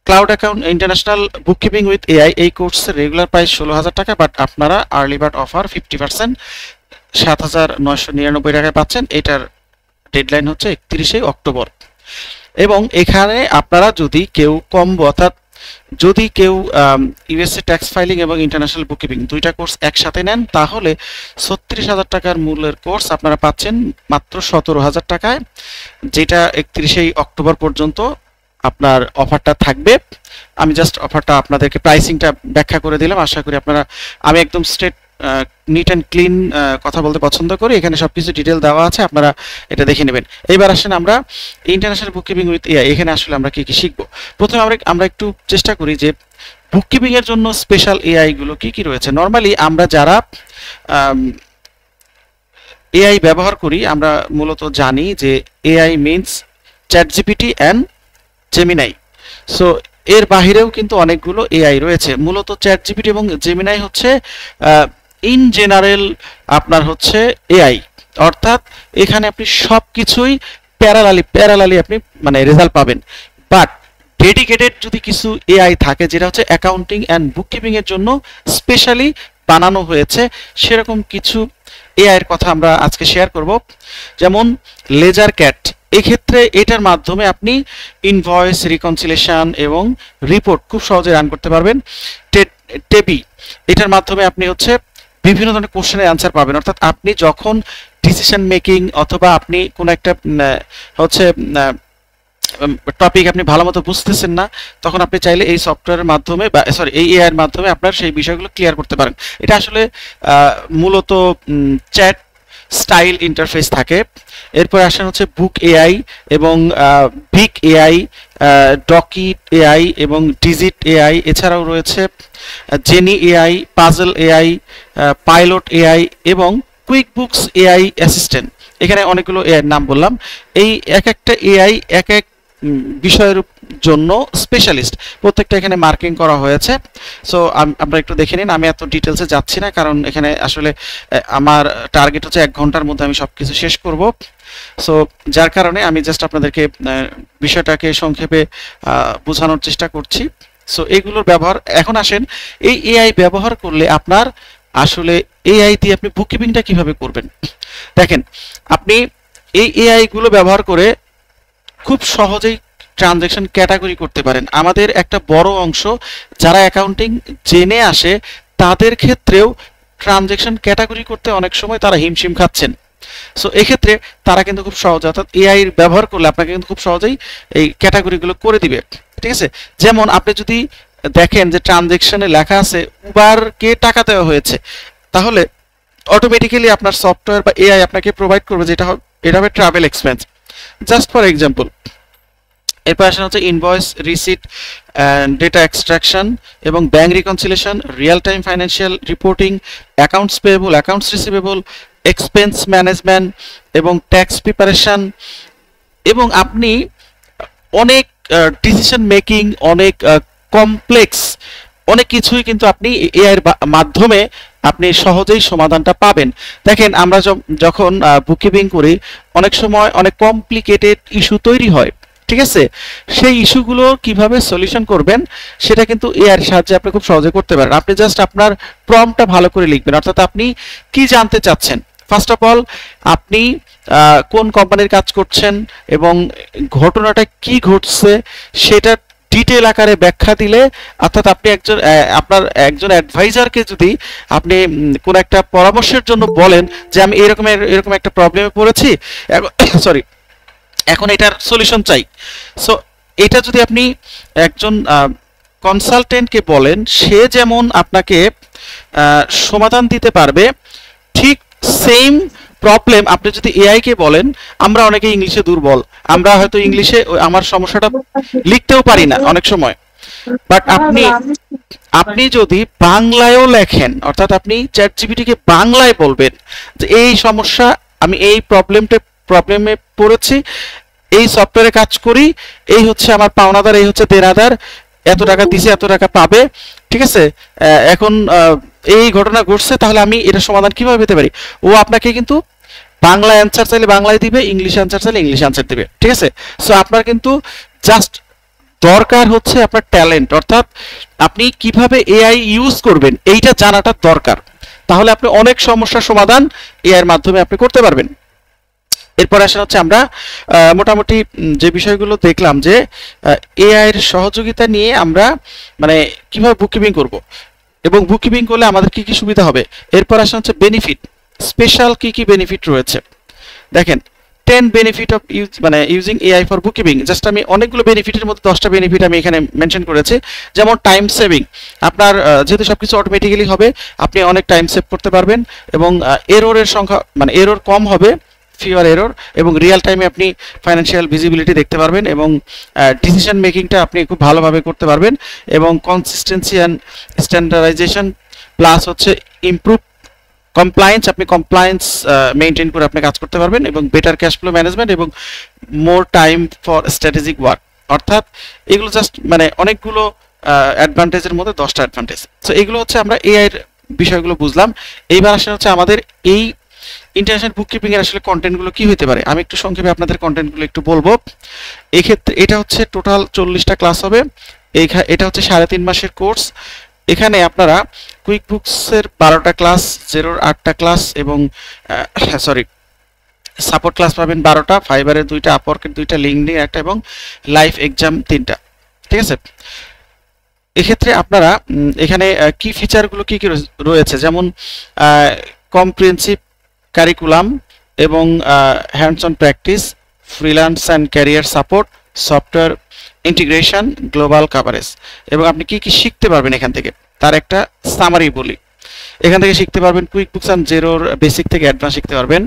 Cloud account international bookkeeping with AI এই কোর্সের রেগুলার প্রাইস 16,000 টাকা, বাট আপনারা আর্লি বার্ড অফার 50% 7,999 টাকায় পাচ্ছেন। এটার ডেডলাইন হচ্ছে 31 অক্টোবর। এবং এখানে আপনারা যদি কেউ কম্বো অর্থাৎ যদি কেউ ইউএসএ ট্যাক্স ফাইলিং এবং ইন্টারন্যাশনাল বুককিপিং দুইটা কোর্স একসাথে নেন তাহলে 36,000 টাকার মূল্যের কোর্স আপনারা পাচ্ছেন মাত্র 17,000 টাকায়, যেটা 31 অক্টোবর পর্যন্ত আপনার অফারটা থাকবে। আমি জাস্ট অফারটা আপনাদেরকে প্রাইসিংটা ব্যাখ্যা করে দিলাম, আশা করি আপনারা, আমি একদম স্ট্রেট নিট অ্যান্ড ক্লিন কথা বলতে পছন্দ করি, এখানে সবকিছু ডিটেল দেওয়া আছে, আপনারা এটা দেখে নেবেন। এবার আসেন আমরা ইন্টারন্যাশনাল বুককিপিং উইথ এআই, এখানে আসলে আমরা কি কি শিখবো। প্রথমে আমরা একটু চেষ্টা করি যে বুককিপিং এর জন্য স্পেশাল এআই গুলো কি কি রয়েছে। নর্মালি আমরা যারা এআই ব্যবহার করি আমরা মূলত জানি যে AI means ChatGPT and Gemini. So এর বাহিরেও কিন্তু অনেকগুলো এআই রয়েছে, মূলত চ্যাটজিপিটি এবং জেমিনাই হচ্ছে ইন জেনারেল আপনার হচ্ছে এআই, অর্থাৎ এখানে আপনি সবকিছুই প্যারালালি আপনি মানে রেজাল্ট পাবেন। বাট ডেডিকেটেড যদি কিছু এআই থাকে যেটা হচ্ছে অ্যাকাউন্টিং অ্যান্ড বুককিপিং এর জন্য স্পেশালি বানানো হয়েছে, সেরকম কিছু এআই এর কথা আমরা আজকে শেয়ার করব। যেমন লেজার ক্যাট, এক্ষেত্রে এটার মাধ্যমে আপনি ইনভয়েস, রিকনসিলেশন এবং রিপোর্ট খুব সহজে রান করতে পারবেন। টেবি, এটার মাধ্যমে আপনি হচ্ছে বিভিন্ন ধরনের কোশ্চেনের অ্যান্সার পাবেন, অর্থাৎ আপনি যখন ডিসিশন মেকিং অথবা আপনি কোনো একটা হচ্ছে টপিক আপনি ভালো মতো বুঝতেছেন না তখন আপনি চাইলে এই সফটওয়্যারের মাধ্যমে বা এই এআই এর মাধ্যমে আপনার সেই বিষয়গুলো ক্লিয়ার করতে পারেন। এটা আসলে মূলত চ্যাট স্টাইল ইন্টারফেস থাকে। এরপর আসেন হচ্ছে বুক এআই এবং বিগ এআই, ডকি এআই এবং ডিজিট এআই। এছাড়াও রয়েছে jenny AI, puzzle AI, pilot AI এবং কুইক বুকস এআই অ্যাসিস্ট্যান্ট। এখানে অনেকগুলো এআই নাম বললাম। এই এক একটা এআই এক এক বিষয়ের জন্য স্পেশালিস্ট, প্রত্যেকটা এখানে মার্কিং করা হয়েছে। সো আপনারা একটু দেখে নিন, আমি এত ডিটেলসে যাচ্ছি না, কারণ এখানে আসলে আমার টার্গেট হচ্ছে 1 ঘন্টার মধ্যে আমি সব কিছু শেষ করব। সো যার কারণে আমি জাস্ট আপনাদেরকে বিষয়টাকে সংক্ষেপে বোঝানোর চেষ্টা করছি। সো এগুলোর ব্যবহার, এখন আসেন এই এআই ব্যবহার করলে আপনার আসলে এআই দিয়ে আপনি বুককিপিংটা কিভাবে করবেন। দেখেন, আপনি এই এআই গুলো ব্যবহার করে খুব সহজেই ট্রানজ্যাকশন ক্যাটাগরি করতে পারেন। আমাদের একটা বড় অংশ যারা অ্যাকাউন্টিং জেনে আসে তাদের ক্ষেত্রেও ট্রানজ্যাকশন ক্যাটাগরি করতে অনেক সময় তারা হিমশিম খাচ্ছেন। সো এক্ষেত্রে তারা কিন্তু খুব সহজ, অর্থাৎ এআই ব্যবহার করলে আপনাকে কিন্তু খুব সহজেই এই ক্যাটাগরিগুলো করে দিবে। ঠিক আছে, যেমন আপনি যদি দেখেন যে ট্রানজ্যাকশনে লেখা আছে উবারকে টাকা দেওয়া হয়েছে, তাহলে অটোমেটিক্যালি আপনার সফটওয়্যার বা এআই আপনাকে প্রোভাইড করবে যেটা এটা হবে travel expense, just for example. এরপর আসেন হচ্ছে ইনভয়েস, রিসিট, ডেটা এক্সট্রাকশন এবং bank reconciliation, real time financial reporting, accounts payable, accounts receivable, expense management এবং ট্যাক্স প্রিপারেশন। এবং আপনি অনেক ডিসিশন মেকিং, অনেক কমপ্লেক্স অনেক কিছুই কিন্তু আপনি এআই এর মাধ্যমে আপনি সহজেই সমাধানটা পাবেন। দেখেন, আমরা যখন বুককিপিং করি অনেক সময় অনেক কমপ্লিকেটেড ইস্যু তৈরি হয়। ঠিক আছে, সেই ইস্যুগুলো কিভাবে সলিউশন করবেন সেটা কিন্তু এআই এর সাহায্যে আপনি খুব সহজে করতে পারেন। আপনি জাস্ট আপনার প্রম্পটটা ভালো করে লিখবেন, অর্থাৎ আপনি কি জানতে চাচ্ছেন। ফার্স্ট অফ অল আপনি কোন কোম্পানির কাজ করছেন এবং ঘটনাটা কি ঘটছে সেটা ডিটেল আকারে ব্যাখ্যা দিলে, অর্থাৎ আপনি আপনার একজন অ্যাডভাইজারকে যদি আপনি কোন একটা পরামর্শের জন্য বলেন যে আমি এরকম একটা প্রবলেমে পড়েছি, সরি এখন এটার সলিউশন চাই। সো এটা যদি আপনি একজন কনসালটেন্টকে বলেন, সে যেমন আপনাকে সমাধান দিতে পারবে, ঠিক সেম প্রবলেম আপনি যদি এআই কে বলেন, আমরা অনেকে ইংলিশে দুর্বল, আমরা হয়তো ইংলিশে আমার সমস্যাটা লিখতেও পারি না অনেক সময়, বাট আপনি যদি বাংলায়ও লেখেন, অর্থাৎ আপনি চ্যাটজিপিটি কে বাংলায় বলবেন যে এই সমস্যা, আমি এই প্রবলেমে পড়েছি, এই সফটওয়্যারে কাজ করি, এই হচ্ছে আমার পাওনাদার, এই হচ্ছে দেনাদার, এত টাকা দিছে এত টাকা পাবে, ঠিক আছে, এখন এই ঘটনা ঘটছে, তাহলে আমি এটা সমাধান কিভাবে পেতে পারি। ও আপনাকে কিন্তু বাংলা অ্যান্সার চাইলে বাংলায় দিবে, ইংলিশ অ্যান্সার চাইলে ইংলিশ অ্যান্সার দিবে। ঠিক আছে, সো আপনার কিন্তু জাস্ট দরকার হচ্ছে আপনার ট্যালেন্ট, অর্থাৎ আপনি কিভাবে এআই ইউজ করবেন এইটা জানাটা দরকার, তাহলে আপনি অনেক সমস্যার সমাধান এআই এর মাধ্যমে আপনি করতে পারবেন। এরপর আসা হচ্ছে আমরা মোটামুটি যে বিষয়গুলো দেখলাম যে এআই এর সহযোগিতা নিয়ে আমরা মানে কিভাবে বুককিপিং করব এবং বুককিপিং করলে আমাদের কি কি সুবিধা হবে। এরপর আসা হচ্ছে বেনিফিট, স্পেশাল কি বেনিফিট রয়েছে। দেখেন, 10 benefit of using AI for bookkeeping. Just আমি অনেকগুলো বেনিফিটের মধ্যে 10টা বেনিফিট আমি এখানে মেনশন করেছি। যেমন টাইম সেভিং, আপনার যেহেতু সবকিছু অটোমেটিক্যালি হবে, আপনি অনেক টাইম সেভ করতে পারবেন এবং এররের সংখ্যা এরর কম হবে, ফিওর এরর, এবং রিয়েল টাইমে আপনি ফাইন্যান্সিয়াল ভিজিবিলিটি দেখতে পারবেন এবং ডিসিশন মেকিংটা আপনি খুব ভালোভাবে করতে পারবেন এবং কনসিস্টেন্সি অ্যান্ড স্ট্যান্ডার্ডাইজেশন প্লাস হচ্ছে ইমপ্রুভ কমপ্লায়েন্স, আপনি কমপ্লায়েন্স মেনটেন করে আপনি কাজ করতে পারবেন এবং বেটার ক্যাশ ফ্লো ম্যানেজমেন্ট এবং more time for strategic work. অর্থাৎ এগুলো জাস্ট অনেকগুলো অ্যাডভান্টেজের মধ্যে 10টা অ্যাডভান্টেজ। সো এগুলো হচ্ছে আমরা এআই এর বিষয়গুলো বুঝলাম। এইবার আসলে হচ্ছে আমাদের এই ইন্টারন্যাশনাল বুককিপিং এর আসলে কন্টেন্টগুলো কি হতে পারে। আমি একটু সংক্ষেপে আপনাদের কন্টেন্টগুলো একটু বলবো। এই ক্ষেত্রে এটা হচ্ছে টোটাল 40টা ক্লাস হবে। এটা হচ্ছে 3.5 মাসের কোর্স। এখানে আপনারা কুইক বুকসের 12টা ক্লাস, জেরোর 8টা ক্লাস এবং সাপোর্ট ক্লাস পাবেন 12টা, ফাইবারের 2টা, আপওয়ার্কের 2টা, লিঙ্কডইন একটা এবং লাইভ এক্সাম 3টা। ঠিক আছে, এক্ষেত্রে আপনারা এখানে কি ফিচারগুলো কি রয়েছে, যেমন কম্প্রিহেনসিভ কারিকুলাম এবং hands on practice, freelance and career support, software integration, global coverage, এবং আপনি কি কি শিখতে পারবেন এখান থেকে তার একটা সামারি বলি। এখান থেকে শিখতে পারবেন কুইক বুকস অ্যান্ড জেরোর বেসিক থেকে অ্যাডভান্স শিখতে পারবেন,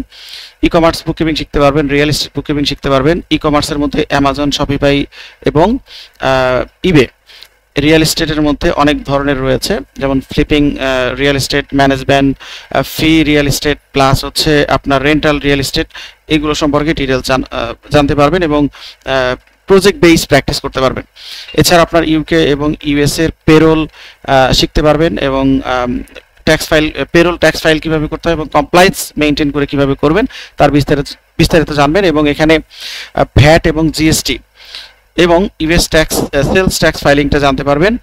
ই কমার্স বুককিপিং শিখতে পারবেন, রিয়েল এস্টেট বুককিপিং শিখতে পারবেন। ই কমার্সের মধ্যে অ্যামাজন, শপিফাই এবং ইবে। রিয়েল এস্টেটের মধ্যে অনেক ধরনের রয়েছে, যেমন ফ্লিপিং রিয়েল এস্টেট, ম্যানেজমেন্ট ফি রিয়েল এস্টেট, প্লাস হচ্ছে আপনার রেন্টাল রিয়েল এস্টেট, এগুলো সম্পর্কে ডিটেলস জানতে পারবেন এবং প্রজেক্ট বেস প্র্যাকটিস করতে পারবেন। এছাড়া আপনার ইউকে এবং ইউএস এর পেরোল শিখতে পারবেন এবং tax file, payroll tax file কিভাবে করতে হয় এবং কমপ্লায়েন্স মেইনটেইন করে কিভাবে করবেন তার বিস্তারিত জানবেন। এবং এখানে ভ্যাট এবং জিএসটি এবং ইউএস ট্যাক্স সেলস ট্যাক্স ফাইলিংটা জানতে পারবেন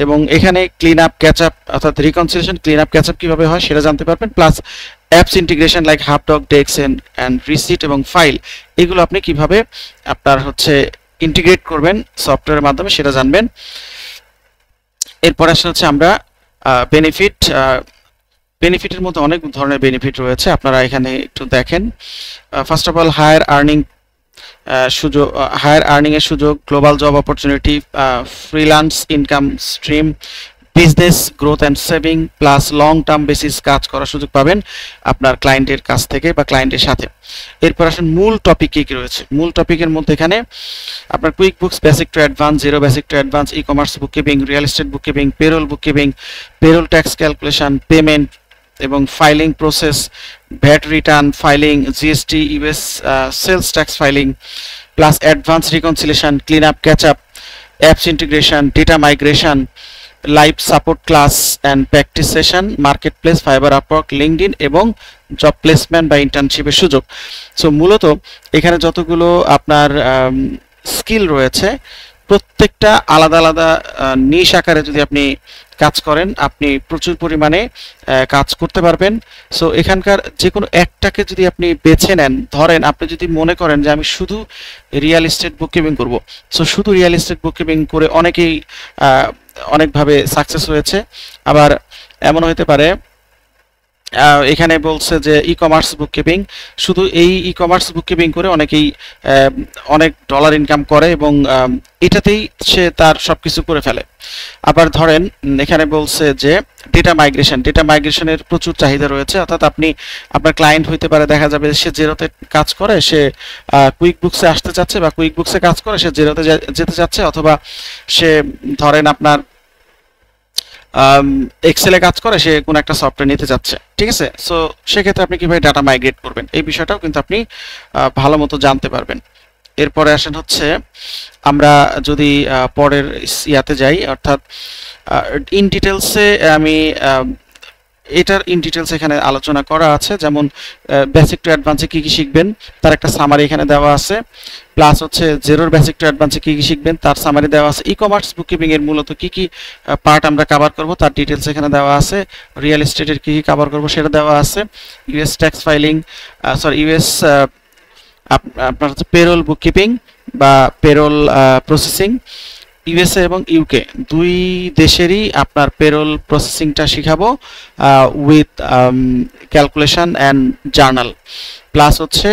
এবং এখানে ক্লিন আপ ক্যাচ আপ অর্থাৎ reconciliation clean up catch up কীভাবে হয় সেটা জানতে পারবেন। Plus apps integration like Hubdoc, Dext and receipt এবং ফাইল, এগুলো আপনি কিভাবে আপনার হচ্ছে ইন্টিগ্রেট করবেন সফটওয়্যারের মাধ্যমে সেটা জানবেন। এরপর আসলে হচ্ছে আমরা বেনিফিটের মধ্যে অনেক ধরনের বেনিফিট রয়েছে, আপনারা এখানে একটু দেখেন। First of all higher earning সুযোগ, হায়ার আর্নিং এর সুযোগ, global job opportunity, freelance income stream, business growth and saving, plus long term basis কাজ করার সুযোগ পাবেন আপনার ক্লায়েন্টের কাছ থেকে বা ক্লায়েন্টের সাথে। এরপর আসেন মূল টপিক কী কী রয়েছে। মূল টপিকের মধ্যে এখানে আপনার quick books basic to advance, zero basic to advance, e commerce bookkeeping, real estate bookkeeping, payroll bookkeeping, payroll tax calculation, payment এবং filing process, VAT return filing, GST, US sales tax filing, plus advance reconciliation, clean up catch up, apps integration, data migration, live support class and practice session, marketplace, Fiverr, Upwork, LinkedIn এবং job placement বা ইন্টার্নশিপের সুযোগ। So মূলত এখানে যতগুলো আপনার skill রয়েছে প্রত্যেকটা আলাদা আলাদা নিশ আকারে যদি আপনি কাজ করেন আপনি প্রচুর পরিমাণে কাজ করতে পারবেন। সো এখানকার যে কোনো একটাকে যদি আপনি বেছে নেন, ধরেন আপনি যদি মনে করেন যে আমি শুধু রিয়েল এস্টেট বুককিপিং করব, সো শুধু রিয়েল এস্টেট বুককিপিং করে অনেকেই অনেকভাবে সাকসেস হয়েছে। আবার এমন হতে পারে এখানে বলছে যে ই কমার্স বুককিপিং, শুধু এই ই কমার্স বুককিপিং করে অনেকেই অনেক ডলার ইনকাম করে এবং এটাতেই সে তার সবকিছু করে ফেলে। আবার ধরেন এখানে বলছে যে ডেটা মাইগ্রেশনের প্রচুর চাহিদা রয়েছে, অর্থাৎ আপনি আপনার ক্লায়েন্ট হইতে পারে, দেখা যাবে সে জেরোতে কাজ করে, সে কুইক বুকসে আসতে চাচ্ছে বা কুইক বুকসে কাজ করে সে জেরোতে যেতে চাচ্ছে, অথবা সে ধরেন আপনার এক্সেলে কাজ করে সে কোনো একটা সফটওয়্যার নিতে যাচ্ছে, ঠিক আছে। সো সেক্ষেত্রে আপনি কিভাবে ডাটা মাইগ্রেট করবেন এই বিষয়টাও কিন্তু আপনি ভালো মতো জানতে পারবেন। এরপরে আসেন হচ্ছে আমরা যদি পরের ইয়াতে যাই, অর্থাৎ ইন ডিটেলসে আমি এটার ইন ডিটেলস এখানে আলোচনা করা আছে, যেমন বেসিক টু অ্যাডভান্সে কী কী শিখবেন তার একটা সামারি এখানে দেওয়া আছে, প্লাস হচ্ছে জেরোর বেসিক টু অ্যাডভান্সে কী কী শিখবেন তার সামারি দেওয়া আছে, ই কমার্স বুককিপিং এর মূলত কী কী পার্ট আমরা কভার করব তার ডিটেলস এখানে দেওয়া আছে, রিয়েল এস্টেটের কী কী কভার করব সেটা দেওয়া আছে, ইউএস ট্যাক্স ফাইলিং, ইউএস আপনার হচ্ছে পেরোল বুককিপিং বা পেরোল প্রসেসিং, ইউএসএ এবং ইউকে দুই দেশেরই আপনার পেরোল প্রসেসিংটা শিখাবো with calculation and journal, plus হচ্ছে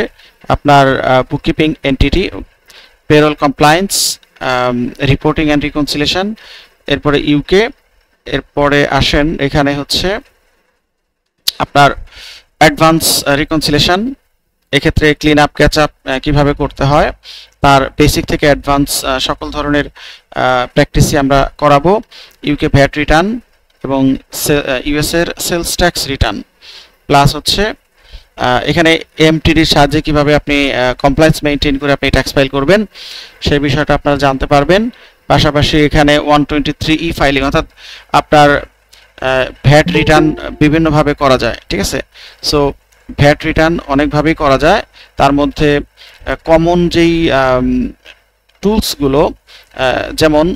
আপনার bookkeeping entity, payroll compliance, reporting and reconciliation, এরপরে ইউকে। এরপরে আসেন এখানে হচ্ছে আপনার অ্যাডভান্স রিকনসিলিয়েশন, এক্ষেত্রে ক্লিন আপ ক্যাচ আপ কীভাবে করতে হয় তার বেসিক থেকে অ্যাডভান্স সকল ধরনের প্র্যাকটিসই আমরা করাবো, ইউকে ভ্যাট রিটার্ন এবং ইউএসএর সেলস ট্যাক্স রিটার্ন, প্লাস হচ্ছে এখানে এমটিডির সাহায্যে কিভাবে আপনি কমপ্লায়েন্স মেইনটেইন করে আপনি ট্যাক্স ফাইল করবেন সেই বিষয়টা আপনারা জানতে পারবেন। পাশাপাশি এখানে 123E ফাইলিং, অর্থাৎ আপনার ভ্যাট রিটার্ন বিভিন্নভাবে করা যায়, ঠিক আছে। সো ভ্যাট রিটার্ন অনেকভাবেই করা যায়, তার মধ্যে কমন যেই টুলসগুলো যেমন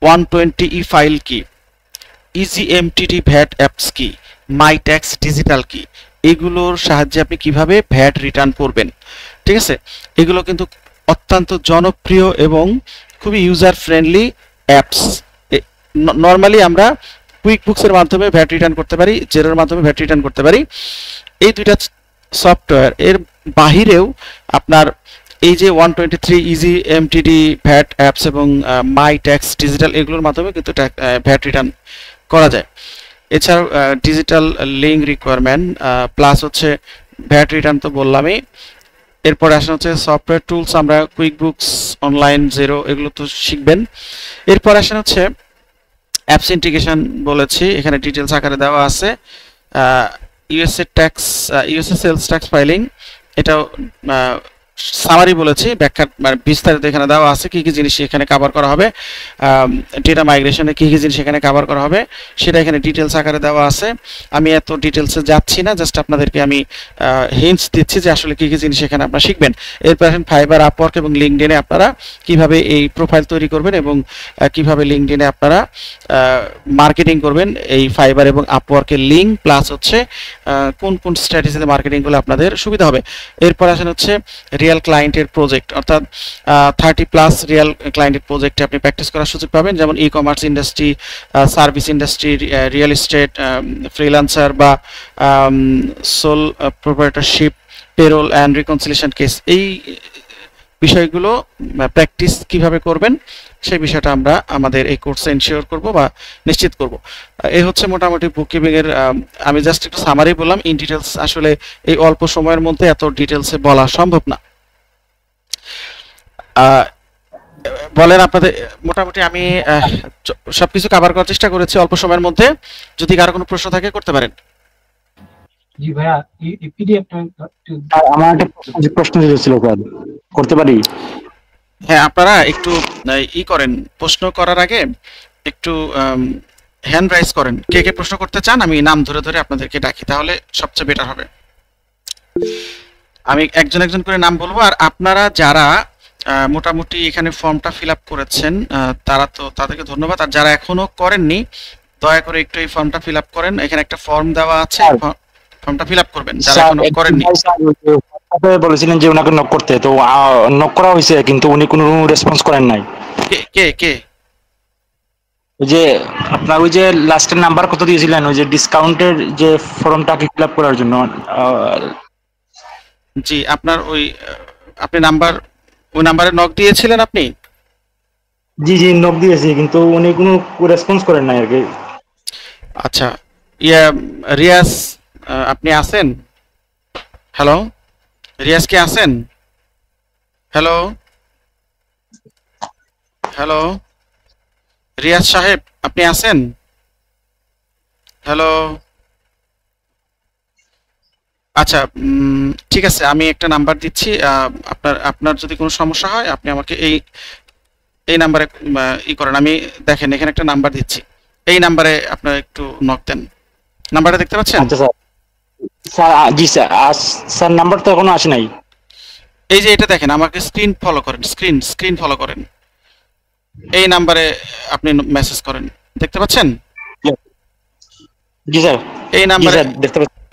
120E ফাইল কি, ইজি এমটিডি ভ্যাট অ্যাপস কি, মাই ট্যাক্স ডিজিটাল কি, এগুলোর সাহায্যে আপনি কিভাবে ভ্যাট রিটার্ন করবেন, ঠিক আছে। এগুলো কিন্তু অত্যন্ত জনপ্রিয় এবং খুবই ইউজার ফ্রেন্ডলি অ্যাপস। নর্মালি আমরা কুইক বুকসের মাধ্যমে ভ্যাট রিটার্ন করতে পারি, জেরোর মাধ্যমে ভ্যাট রিটার্ন করতে পারি। এই দুইটা সফটওয়্যার এর বাহিরেও আপনার এই যে 123 ইজি এমটিডি ভ্যাট অ্যাপস এবং মাই ট্যাক্স ডিজিটাল এগুলোর মাধ্যমে কিন্তু ভ্যাট রিটার্ন করা যায়। এছাড়াও ডিজিটাল লিঙ্ক রিকোয়ারমেন্ট প্লাস হচ্ছে ভ্যাট রিটার্ন তো বললামই। এরপরে আসেন হচ্ছে সফটওয়্যার টুলস, আমরা কুইক বুকস, অনলাইন, জেরো এগুলো তো শিখবেন। এরপর আসেন হচ্ছে অ্যাপস ইন্টিগ্রেশন বলেছি, এখানে ডিটেলস আকারে দেওয়া আছে। ইউএসএ সেলস ট্যাক্স ফাইলিং, এটাও সামারি বলেছি, ব্যাখ্যা মানে বিস্তারিত এখানে দেওয়া আছে কি কি জিনিস এখানে কভার করা হবে, ডেটা মাইগ্রেশনে কি কি জিনিস এখানে কভার করা হবে সেটা এখানে ডিটেলস আকারে দেওয়া আছে। আমি এত ডিটেলসে যাচ্ছি না, জাস্ট আপনাদেরকে আমি হিন্টস দিচ্ছি যে আসলে কি কি জিনিস এখানে আপনারা শিখবেন। এরপর আসেন ফাইবার, আপওয়ার্ক এবং লিঙ্কডইনে আপনারা কিভাবে এই প্রোফাইল তৈরি করবেন এবং কিভাবে লিঙ্কডইনে আপনারা মার্কেটিং করবেন এই ফাইবার এবং আপওয়ার্কের লিঙ্ক, প্লাস হচ্ছে কোন কোন স্ট্র্যাটেজিতে মার্কেটিং করলে আপনাদের সুবিধা হবে। এরপর আসেন হচ্ছে রিয়েল ক্লায়েন্টের প্রজেক্ট, অর্থাৎ 30+ রিয়েল ক্লায়েন্টের প্রজেক্টে আপনি প্র্যাকটিস করার সুযোগ পাবেন, যেমন e commerce industry, service industry, real estate, freelancer বা sole proprietorship, payroll and reconciliation case. এই বিষয়গুলো প্র্যাকটিস কিভাবে করবেন সেই বিষয়টা আমরা আমাদের এই কোর্সে এনশিওর করব বা নিশ্চিত করব। এই হচ্ছে মোটামুটি বুককিপিং এর, আমি জাস্ট একটু সামারি বললাম, ইন ডিটেলস আসলে এই অল্প সময়ের মধ্যে এত ডিটেলসে বলা সম্ভব না। বলেন আপনাদের, মোটামুটি আমি সবকিছু কভার করার চেষ্টা করেছি অল্প সময়ের মধ্যে। যদি কারো কোনো প্রশ্ন থাকে করতে পারেন। জি ভাইয়া, পিডিএফটা আমার একটা প্রশ্ন ছিল, করতে পারি? হ্যাঁ, আপনারা একটু করেন, প্রশ্ন করার আগে একটু হ্যান্ড রাইজ করেন, কে কে প্রশ্ন করতে চান, আমি নাম ধরে ধরে আপনাদেরকে ডাকি, তাহলে সবচেয়ে বেটার হবে। আমি একজন একজন করে নাম বলবো, আর আপনারা যারা মোটামুটি এখানে ফর্মটা ফিল আপ করেছেন তারা তো তাদেরকে ধন্যবাদ, আর যারা এখনো করেননি দয়া করে একটু এই ফর্মটা ফিল আপ করেন। এখানে একটা ফর্ম দেওয়া আছে, ফর্মটা ফিল আপ করবেন যারা এখনো করেননি। বলেছিলেন যে ওনাকে নক করতে, তো নক করা হয়েছে কিন্তু উনি কোনো রেসপন্স করেন নাই। কে কে? ওই যে আপনার ওই যে লাস্টের নাম্বার কত দিয়েছিলেন, ওই যে ডিসকাউন্টের যে ফর্মটাকে ফিল আপ করার জন্য। জি, আপনার ওই আপনি ওই নাম্বারে নক দিয়েছিলেন আপনি? জি জি, নক দিয়েছি কিন্তু উনি কোনো রেসপন্স করেন নাই আর কি। আচ্ছা, রিয়াজ আপনি আছেন? হ্যালো, রিয়াজ কি আছেন? হ্যালো হ্যালো, রিয়াজ সাহেব আপনি আছেন? হ্যালো, আচ্ছা ঠিক আছে, আমি একটা নাম্বার দিচ্ছি, আপনার যদি কোনো সমস্যা হয় আপনি আমাকে এই নাম্বারে করেন। আমি দেখেন এখানে একটা নাম্বার দিচ্ছি, এই নাম্বারে আপনারা একটু নক দেন। নাম্বারটা দেখতে পাচ্ছেন? আচ্ছা স্যার, স্যার জি স্যার, স্যার নাম্বার তো এখনো আসে নাই। এই যে এটা দেখেন, আমাকে স্ক্রিন ফলো করেন, স্ক্রিন ফলো করেন, এই নাম্বারে আপনি মেসেজ করেন, দেখতে পাচ্ছেন? জি স্যার,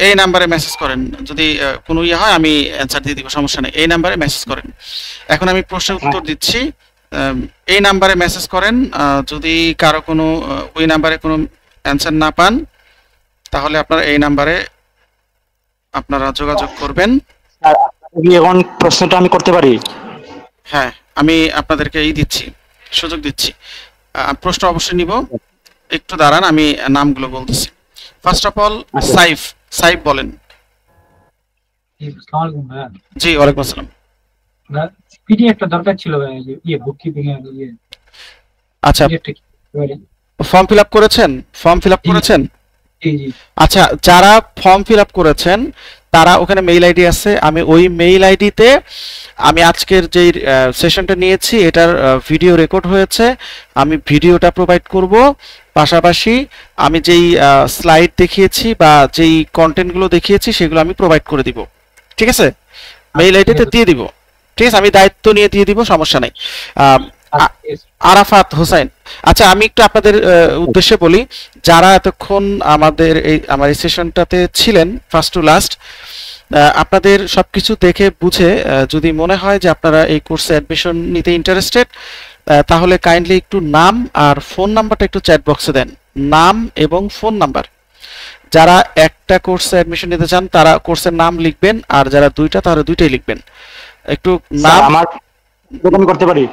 এই নাম্বারে মেসেজ করেন, যদি কোনো ইয়ে হয় আমি অ্যান্সার দিয়ে দিব, সমস্যা নেই, এই নাম্বারে মেসেজ করেন। এখন আমি প্রশ্নের উত্তর দিচ্ছি, এই নাম্বারে মেসেজ করেন। যদি কারো কোনো ওই নাম্বারে কোনো অ্যান্সার না পান তাহলে আপনারা এই নাম্বারে আপনারা যোগাযোগ করবেন। এখন প্রশ্নটা আমি করতে পারি? হ্যাঁ, আমি আপনাদেরকে সুযোগ দিচ্ছি, প্রশ্ন অবশ্যই নিব। একটু দাঁড়ান, আমি নামগুলো বলতেছি। ফার্স্ট অফ অল সাইফ বলেন। আসসালামু আলাইকুম ভাইয়া। জি, ওয়ালাইকুম আসসালাম। পিডিএফটা দরকার ছিল ভাইয়া, বুককিপিং এর আচ্ছা, ফর্ম ফিল আপ করেছেন? জি জি। আচ্ছা, যারা ফর্ম ফিল আপ করেছেন তারা ওখানে মেইল আইডি আছে, আমি ওই মেইল আইডিতে আমি আজকের যেই সেশনটা নিয়েছি এটার ভিডিও রেকর্ড হয়েছে, আমি ভিডিওটা প্রোভাইড করব, পাশাপাশি আমি যেই স্লাইড দেখিয়েছি বা যেই কন্টেন্টগুলো দেখিয়েছি সেগুলো আমি প্রোভাইড করে দিব, ঠিক আছে? মেইল আইডিতে দিয়ে দিব, ঠিক আছে? আমি দায়িত্ব নিয়ে দিয়ে দিব, সমস্যা নেই। আরাফাত হোসেন। আচ্ছা, আমি একটু আপনাদের উদ্দেশ্যে বলি, যারা এতক্ষণ আমার এই সেশনটাতে ছিলেন ফার্স্ট টু লাস্ট, আপনাদের সবকিছু দেখে বুঝে যদি মনে হয় যে আপনারা এই কোর্সে অ্যাডমিশন নিতে ইন্টারেস্টেড, তাহলে কাইন্ডলি একটু নাম আর ফোন নাম্বারটা একটু চ্যাট বক্সে দেন, নাম এবং ফোন নাম্বার। যারা একটা কোর্সে অ্যাডমিশন নিতে চান তারা কোর্সের নাম লিখবেন, আর যারা দুইটা তারা দুইটাই লিখবেন। একটু নাম আমার করতে পারি?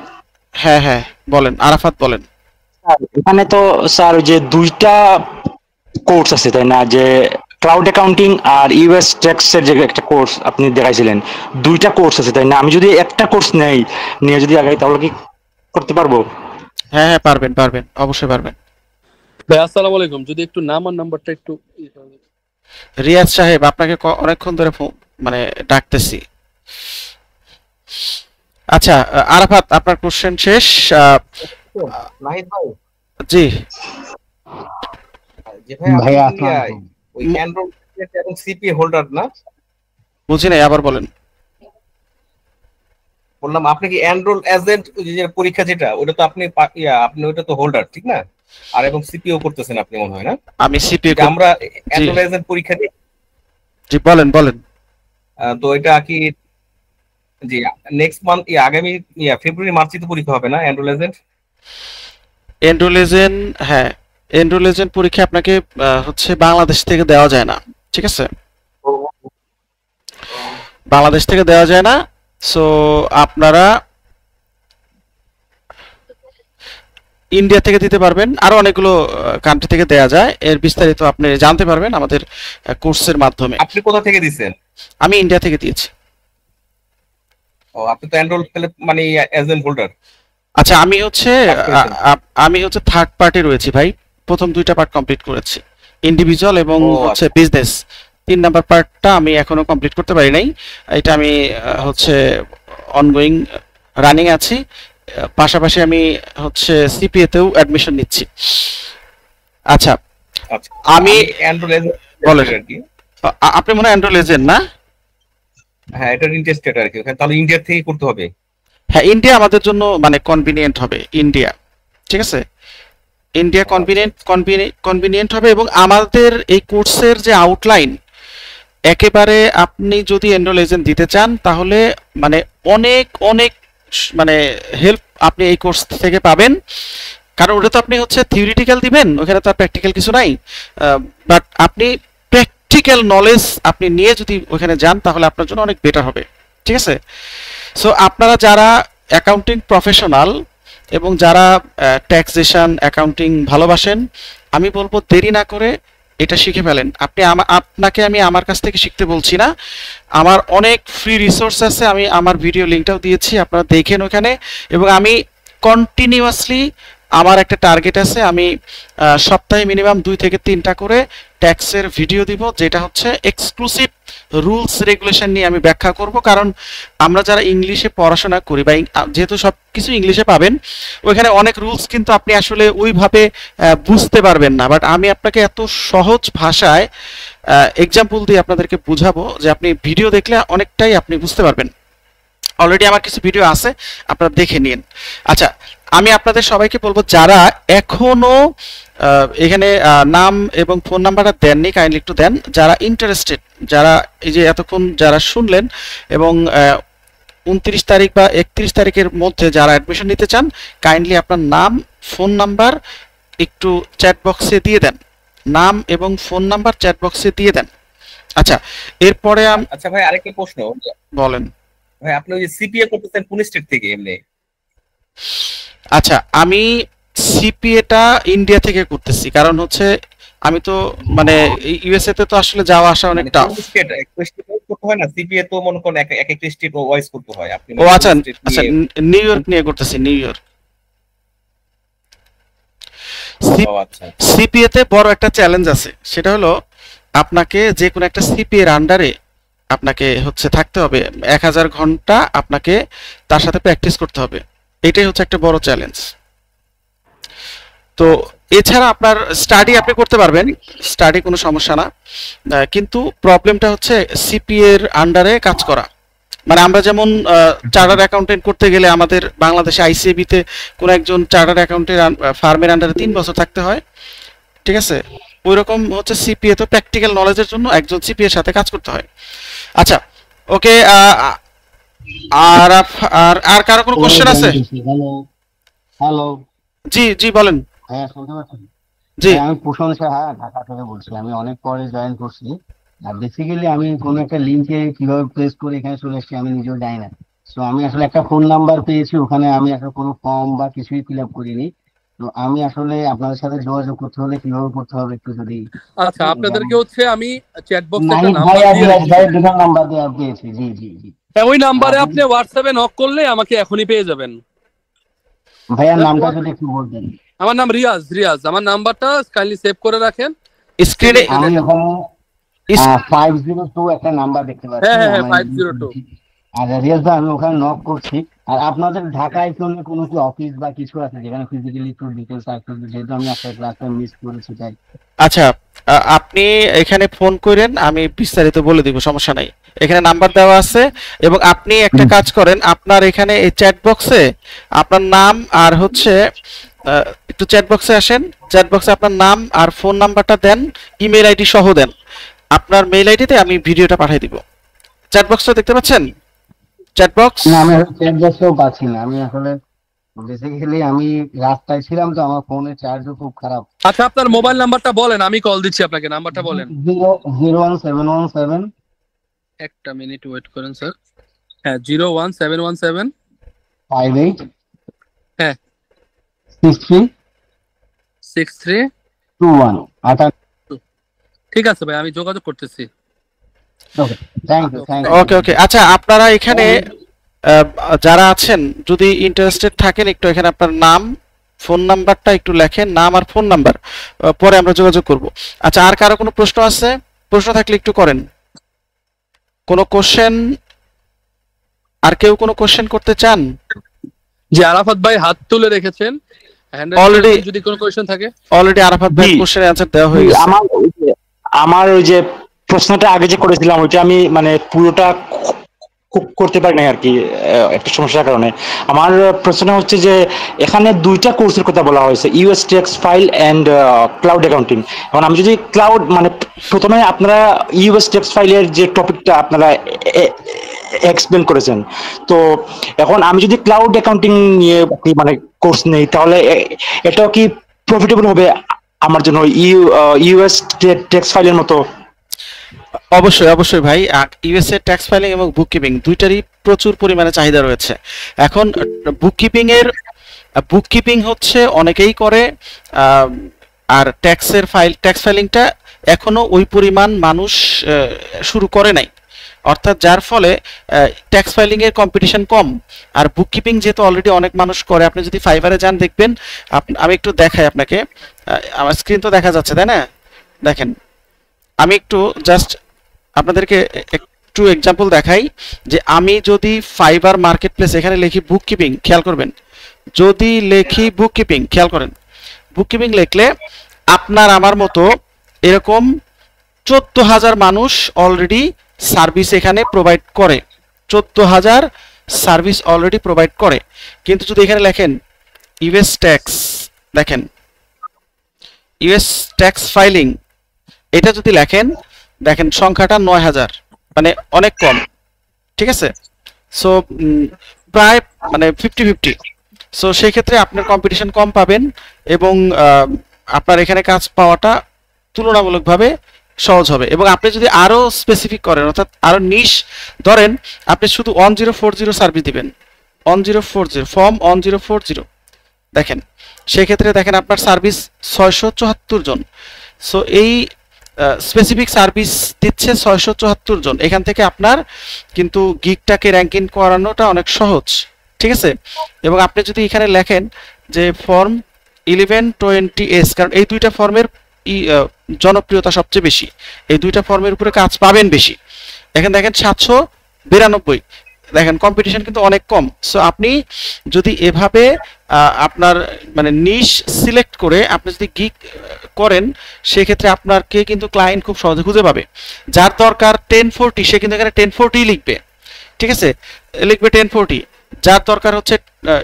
হ্যাঁ হ্যাঁ, বলেন আরাফাত, বলেন। এখানে তো স্যার যে দুইটা কোর্স আছে তাই না, যে ক্লাউড অ্যাকাউন্টিং আর ইউএস ট্যাক্স এর যে একটা কোর্স আপনি দেখাইছিলেন, দুইটা কোর্স আছে তাই না? আমি যদি একটা কোর্স নেই, নিয়ে যদি আগাই তাহলে কি করতে পারবো? হ্যাঁ হ্যাঁ, পারবেন পারবেন, অবশ্যই পারবেন। ভাই আসসালামু আলাইকুম, যদি একটু নাম আর নাম্বারটা একটু রিয়াজ সাহেব, আপনাকে অনেকক্ষণ ধরে মানে ডাকতেছি। আচ্ছা, আরাফাত, আপনার কোশ্চেন শেষ। নাহিদ ভাই, জি যে ভাই আপনি ভাইয়া কি আসসালামু আলাইকুম। ওই অ্যান্ড্রয়েড এবং সিপিএ হোল্ডার না? বুঝি নাই, আবার বলেন। বললাম আপনি কি এনরোল এজেন্ট যে পরীক্ষা যেটা, ওটা তো আপনি আপনি ওটা তো হোল্ডার, ঠিক না? আর এবং সিপিও করতেছেন আপনি মনে হয় না? আমি সিপিএ। যে আমরা এনরোল এজেন্ট পরীক্ষা দিই। জি বলেন বলেন। তো এটা কি জি নেক্সট মান্থ আগামী ফেব্রুয়ারি মার্চে তো পরীক্ষা হবে না এনরোল এজেন্ট? এনরোল এজেন্ট, হ্যাঁ, এনরোল এজেন্ট পরীক্ষা আপনাকে হচ্ছে বাংলাদেশ থেকে দেওয়া যায় না, ঠিক আছে? বাংলাদেশ থেকে দেওয়া যায় না। সো আপনারা ইন্ডিয়া থেকে দিতে পারবেন, আরো অনেকগুলো কান্ট্রি থেকে দেওয়া যায়। এর বিস্তারিত আপনি জানতে পারবেন আমাদের কোর্সের মাধ্যমে। আপনি কোথা থেকে দিয়েছেন? আমি ইন্ডিয়া থেকে দিয়েছি। ও, আপনি তো এনরোল মানে এজেন্ট হোল্ডার। আচ্ছা, আমি হচ্ছে থার্ড পার্টি রয়েছি ভাই। প্রথম দুইটা পার্ট কমপ্লিট করেছি, ইন্ডিভিজুয়াল এবং হচ্ছে বিজনেস। 3 নাম্বার পার্টটা আমি এখনো কমপ্লিট করতে পারি নাই। এটা আমি হচ্ছে অনগোয়িং রানিং আছি। পাশাপাশি আমি হচ্ছে সিপিএ তেও অ্যাডমিশন নিচ্ছি। আচ্ছা, আমি এনরোল এজেন্ট বলেন। আর কি, আপনি মনে হয় এনরোল এজেন্ট না? হ্যাঁ, এটা ইন্টারেস্টেড আর কি। তাহলে ইন্ডিয়া থেকে করতে হবে। হ্যাঁ, ইন্ডিয়া আমাদের জন্য মানে কনভিনিয়েন্ট হবে, ইন্ডিয়া, ঠিক আছে? ইন্ডিয়া কনভিনিয়েন্ট হবে। এবং আমাদের এই কোর্সের যে আউটলাইন, একেবারে আপনি যদি এনরোল এজেন্ট দিতে চান তাহলে মানে অনেক অনেক মানে হেল্প আপনি এই কোর্স থেকে পাবেন। কারণ ওটা তো আপনি হচ্ছে থিওরিটিক্যাল দিবেন, ওখানে তো আর প্র্যাকটিক্যাল কিছু নাই। বাট আপনি প্র্যাকটিক্যাল নলেজ আপনি নিয়ে যদি ওখানে যান তাহলে আপনার জন্য অনেক বেটার হবে, ঠিক আছে? সো আপনারা যারা অ্যাকাউন্টিং প্রফেশনাল এবং যারা ট্যাক্সেশন অ্যাকাউন্টিং ভালোবাসেন, আমি বলবো দেরি না করে এটা শিখে ফেলেন। আপনাকে আমি আমার কাছ থেকে শিখতে বলছি না, আমার অনেক ফ্রি রিসোর্স আছে, আমি আমার ভিডিও লিঙ্কটাও দিয়েছি, আপনারা দেখেন ওখানে। এবং আমি কন্টিনিউয়াসলি আমার একটা টার্গেট আছে, আমি সপ্তাহে মিনিমাম 2 থেকে 3টা করে ট্যাক্সের ভিডিও দিব, যেটা হচ্ছে এক্সক্লুসিভ রুলস রেগুলেশন নিয়ে আমি ব্যাখ্যা করব। কারণ আমরা যারা ইংলিশে পড়াশোনা করি বা যেহেতু সব কিছু ইংলিশে পাবেন, ওইখানে অনেক রুলস কিন্তু আপনি আসলে ওইভাবে বুঝতে পারবেন না। বাট আমি আপনাকে এত সহজ ভাষায় এক্সাম্পল দিয়ে আপনাদেরকে বুঝাবো যে আপনি ভিডিও দেখলে অনেকটাই আপনি বুঝতে পারবেন। অলরেডি আমার কিছু ভিডিও আছে, আপনারা দেখে নিন। আচ্ছা, আমি আপনাদের সবাইকে বলবো যারা এখনো এখানে নাম এবং ফোন নাম্বারটা দেননি, কাইন্ডলি একটু দেন। যারা ইন্টারেস্টেড, যারা এই যে এতক্ষণ যারা শুনলেন এবং 29 তারিখ বা 31 তারিখের মধ্যে যারা অ্যাডমিশন নিতে চান, কাইন্ডলি আপনার নাম ফোন নাম্বার একটু চ্যাট বক্সে দিয়ে দেন। নাম এবং ফোন নাম্বার চ্যাট বক্সে দিয়ে দেন। আচ্ছা, এরপরে আচ্ছা ভাই, আরেকটা প্রশ্ন। বলেন ভাই, আপনি ওই যে সিপিএ করতেছেন কোন স্টেট থেকে এমনি? আচ্ছা, আমি সিপিএটা ইন্ডিয়া থেকে করতেছি, কারণ হচ্ছে আমি তো মানে ইউএসএ তে তো আসলে যাওয়া আসা অনেক টাফ। স্টেট করতে হয় না, সিপিএ তো মনে করেন এক একটা স্টেট ওয়াইজ করতে হয়। আপনি ও আচ্ছা আচ্ছা, নিউ ইয়র্ক নিয়ে করতেছি, নিউ ইয়র্ক। সিপিএ তে বড় একটা চ্যালেঞ্জ আছে, সেটা হলো আপনাকে যে কোনো একটা সিপিএর আন্ডারে আপনাকে হচ্ছে থাকতে হবে 1000 ঘন্টা, আপনাকে তার সাথে প্র্যাকটিস করতে হবে। এটাই হচ্ছে একটা বড় চ্যালেঞ্জ। তো এছাড়া আপনার স্টাডি আপনি করতে পারবেন, স্টাডি কোনো সমস্যা না, কিন্তু প্রবলেমটা হচ্ছে সিপিএ এর আন্ডারে কাজ করা। মানে আমরা যেমন চার্টার্ড অ্যাকাউন্টেন্ট করতে গেলে আমাদের বাংলাদেশে আইসিএবি তে কোনো একজন চার্টার্ড অ্যাকাউন্টেন্ট ফার্মের আন্ডারে 3 বছর থাকতে হয়, ঠিক আছে? ওই রকম হচ্ছে সিপিএ তো প্র্যাকটিক্যাল নলেজের জন্য একজন সিপিএ এর সাথে কাজ করতে হয়। আচ্ছা, ওকে। আর আর কারো কোনো কোশ্চেন আছে? হ্যালো, জি জি বলেন। হ্যাঁ শুনতে পাচ্ছেন? জি, আমি প্রশংসা, হ্যাঁ ঢাকা থেকে বলছি। আমি অনেক পরে জয়েন করছি, আর বেসিক্যালি আমি কোনো একটা লিঙ্কে কিভাবে প্রেস করে এখানে চলে এসেছি আমি নিজেও জানি না। তো আমি আসলে একটা ফোন নাম্বার পেয়েছি, ওখানে আমি আসলে কোনো ফর্ম বা কিছুই ফিল আপ করিনি। তো তো আমি আসলে আপনাদের সাথে যোগাযোগ করতে হলে কিভাবে করতে হবে একটু যদি। আচ্ছা, আপনাদেরকে হচ্ছে আমি চ্যাট বক্সে একটা নাহিদ নাম্বার ভাই দিয়ে আপনার রাখছি। ভাই দুটো নাম্বার দিয়ে দিয়েছি। জি জি জি হ্যাঁ, ওই নাম্বারে আপনি হোয়াটসঅ্যাপে নক করলে আমাকে এখনই পেয়ে যাবেন। ভাইয়ার নামটা যদি একটু বলতেন। আমার নাম রিয়াজ। আমার নাম্বারটা কাইন্ডলি সেভ করে রাখেন। স্ক্রিনে আমি এখানে 502 একটা নাম্বার দেখতে পাচ্ছি। হ্যাঁ 502। আর রিয়াজ ভাই আমি ওখানে নক করছি। আর আপনাদের ঢাকায় কোনো কি অফিস বা কিছু আছে যেখানে ফিজিক্যালি একটু ডিটেলস আসতে, যেহেতু আমি একটা ক্লাসে মিস করেছি তাই। আচ্ছা, আপনি এখানে ফোন করেন, আমি বিস্তারিত বলে দিব, সমস্যা নাই। এখানে নাম্বার দেওয়া আছে। এবং আপনি একটা কাজ করেন, আপনার এখানে এই চ্যাট বক্সে আপনার নাম আর হচ্ছে একটু চ্যাট বক্সে আসেন, চ্যাট বক্সে আপনার নাম আর ফোন নাম্বারটা দেন, ইমেল আইডি সহ দেন। আপনার মেইল আইডিতে আমি ভিডিওটা পাঠিয়ে দিব। চ্যাট বক্সটা দেখতে পাচ্ছেন? চ্যাট বক্স না, আমি চ্যাট বক্সেও পাচ্ছি না। আমি আসলে বেসিক্যালি আমি রাস্তায় ছিলাম, তো আমার ফোনের চার্জও খুব খারাপ। আচ্ছা, আপনার মোবাইল নাম্বারটা বলেন, আমি কল দিচ্ছি আপনাকে। নাম্বারটা বলেন। 01717 একটা মিনিট ওয়েট করেন স্যার। হ্যাঁ, 01717 58 হ্যাঁ 63 63 21। ঠিক আছে ভাই, আমি যোগাযোগ করতেছি। ওকে, থ্যাংক ইউ। ওকে। আচ্ছা, আপনারা এখানে যারা আছেন যদি ইন্টারেস্টেড থাকেন, একটু এখানে আপনার নাম ফোন নাম্বারটা একটু লেখেন, নাম আর ফোন নাম্বার, পরে আমরা যোগাযোগ করব। আচ্ছা, আর কারো কোনো প্রশ্ন আছে? প্রশ্ন থাকলে একটু করেন। কোনো কোশ্চেন? আর কেউ কোনো কোশ্চেন করতে চান? যে আরাফাত ভাই হাত তুলে রেখেছেন, অলরেডি যদি কোনো কোশ্চেন থাকে। অলরেডি আরাফাত ভাই কোশ্চেনের অ্যানসার দেওয়া হয়ে গেছে। আমার ওই যে প্রশ্নটা আগে যে করেছিলাম ওইটা আমি মানে পুরোটা করতে পারি নাই আর কি, একটা সমস্যার কারণে। আমার প্রশ্ন হচ্ছে যে এখানে দুইটা কোর্সের কথা বলা হয়েছে, US tax file and cloud accounting. এখন আমি যদি ক্লাউড মানে প্রথমে আপনারা ইউএস ট্যাক্স ফাইলের যে টপিকটা আপনারা এক্সপ্লেন করেছেন, তো এখন আমি যদি ক্লাউড অ্যাকাউন্টিং নিয়ে মানে কোর্স নেই, তাহলে এটাও কি প্রফিটেবল হবে আমার জন্য ইউএস ট্যাক্স ফাইলের মতো? অবশ্যই ভাই, ইউএসএ ট্যাক্স ফাইলিং এবং বুককিপিং দুইটারই প্রচুর পরিমাণে চাহিদা রয়েছে। এখন বুককিপিং হচ্ছে অনেকেই করে, আর ট্যাক্স ফাইলিংটা এখনো ওই পরিমাণ মানুষ শুরু করে নাই, অর্থাৎ যার ফলে ট্যাক্স ফাইলিং এর কম্পিটিশন কম। আর বুককিপিং যেহেতু অলরেডি অনেক মানুষ করে, আপনি যদি ফাইবারে যান দেখবেন। আমি একটু দেখাই আপনাকে, আমার স্ক্রিন তো দেখা যাচ্ছে তাই না? দেখেন, আমি একটু জাস্ট আপনাদেরকে একটু এক্সাম্পল দেখাই যে আমি যদি ফাইবার মার্কেট প্লেস এখানে লিখি বুককিপিং, খেয়াল করবেন, যদি লিখি বুককিপিং, খেয়াল করেন, বুককিপিং লিখলে আপনার আমার মতো এরকম 14,000 মানুষ অলরেডি সার্ভিস এখানে প্রোভাইড করে, 14,000 সার্ভিস অলরেডি প্রোভাইড করে। কিন্তু যদি এখানে লেখেন ইউএস ট্যাক্স, দেখেন ইউএস ট্যাক্স ফাইলিং, এটা যদি লেখেন, দেখেন সংখ্যাটা 9,000, মানে অনেক কম। ঠিক আছে, সো প্রায় মানে 50-50। সো সেই ক্ষেত্রে আপনার কম্পিটিশন কম পাবেন এবং আপনার এখানে কাজ পাওয়াটা তুলনামূলকভাবে সহজ হবে। এবং আপনি যদি আরো স্পেসিফিক করেন, অর্থাৎ আরো নিশ ধরেন, আপনি শুধু 1040 সার্ভিস দিবেন, 1040 ফর্ম 1040, দেখেন সেক্ষেত্রে দেখেন আপনার সার্ভিস 674 জন। সো এই স্পেসিফিক সার্ভিস দিচ্ছে 674 জন। এখান থেকে আপনার কিন্তু গিগটাকে র্যাঙ্কিং করানোটা অনেক সহজ। ঠিক আছে, এবং আপনি যদি এখানে লেখেন যে ফর্ম 1120S, কারণ এই দুইটা ফর্মের জনপ্রিয়তা সবচেয়ে বেশি, এই দুইটা ফর্মের উপরে কাজ পাবেন বেশি। এখানে দেখেন 792, দেখেন কম্পিটিশন কিন্তু অনেক কম। সো আপনি যদি এভাবে আপনার মানে নিশ সিলেক্ট করে আপনি যদি গিগ করেন, সেক্ষেত্রে আপনাকে কিন্তু ক্লায়েন্ট খুব সহজে খুঁজে পাবে। যার দরকার 1040, সে কিন্তু এখানে 1040 লিখবে। ঠিক আছে, লিখবে 1040। যার দরকার হচ্ছে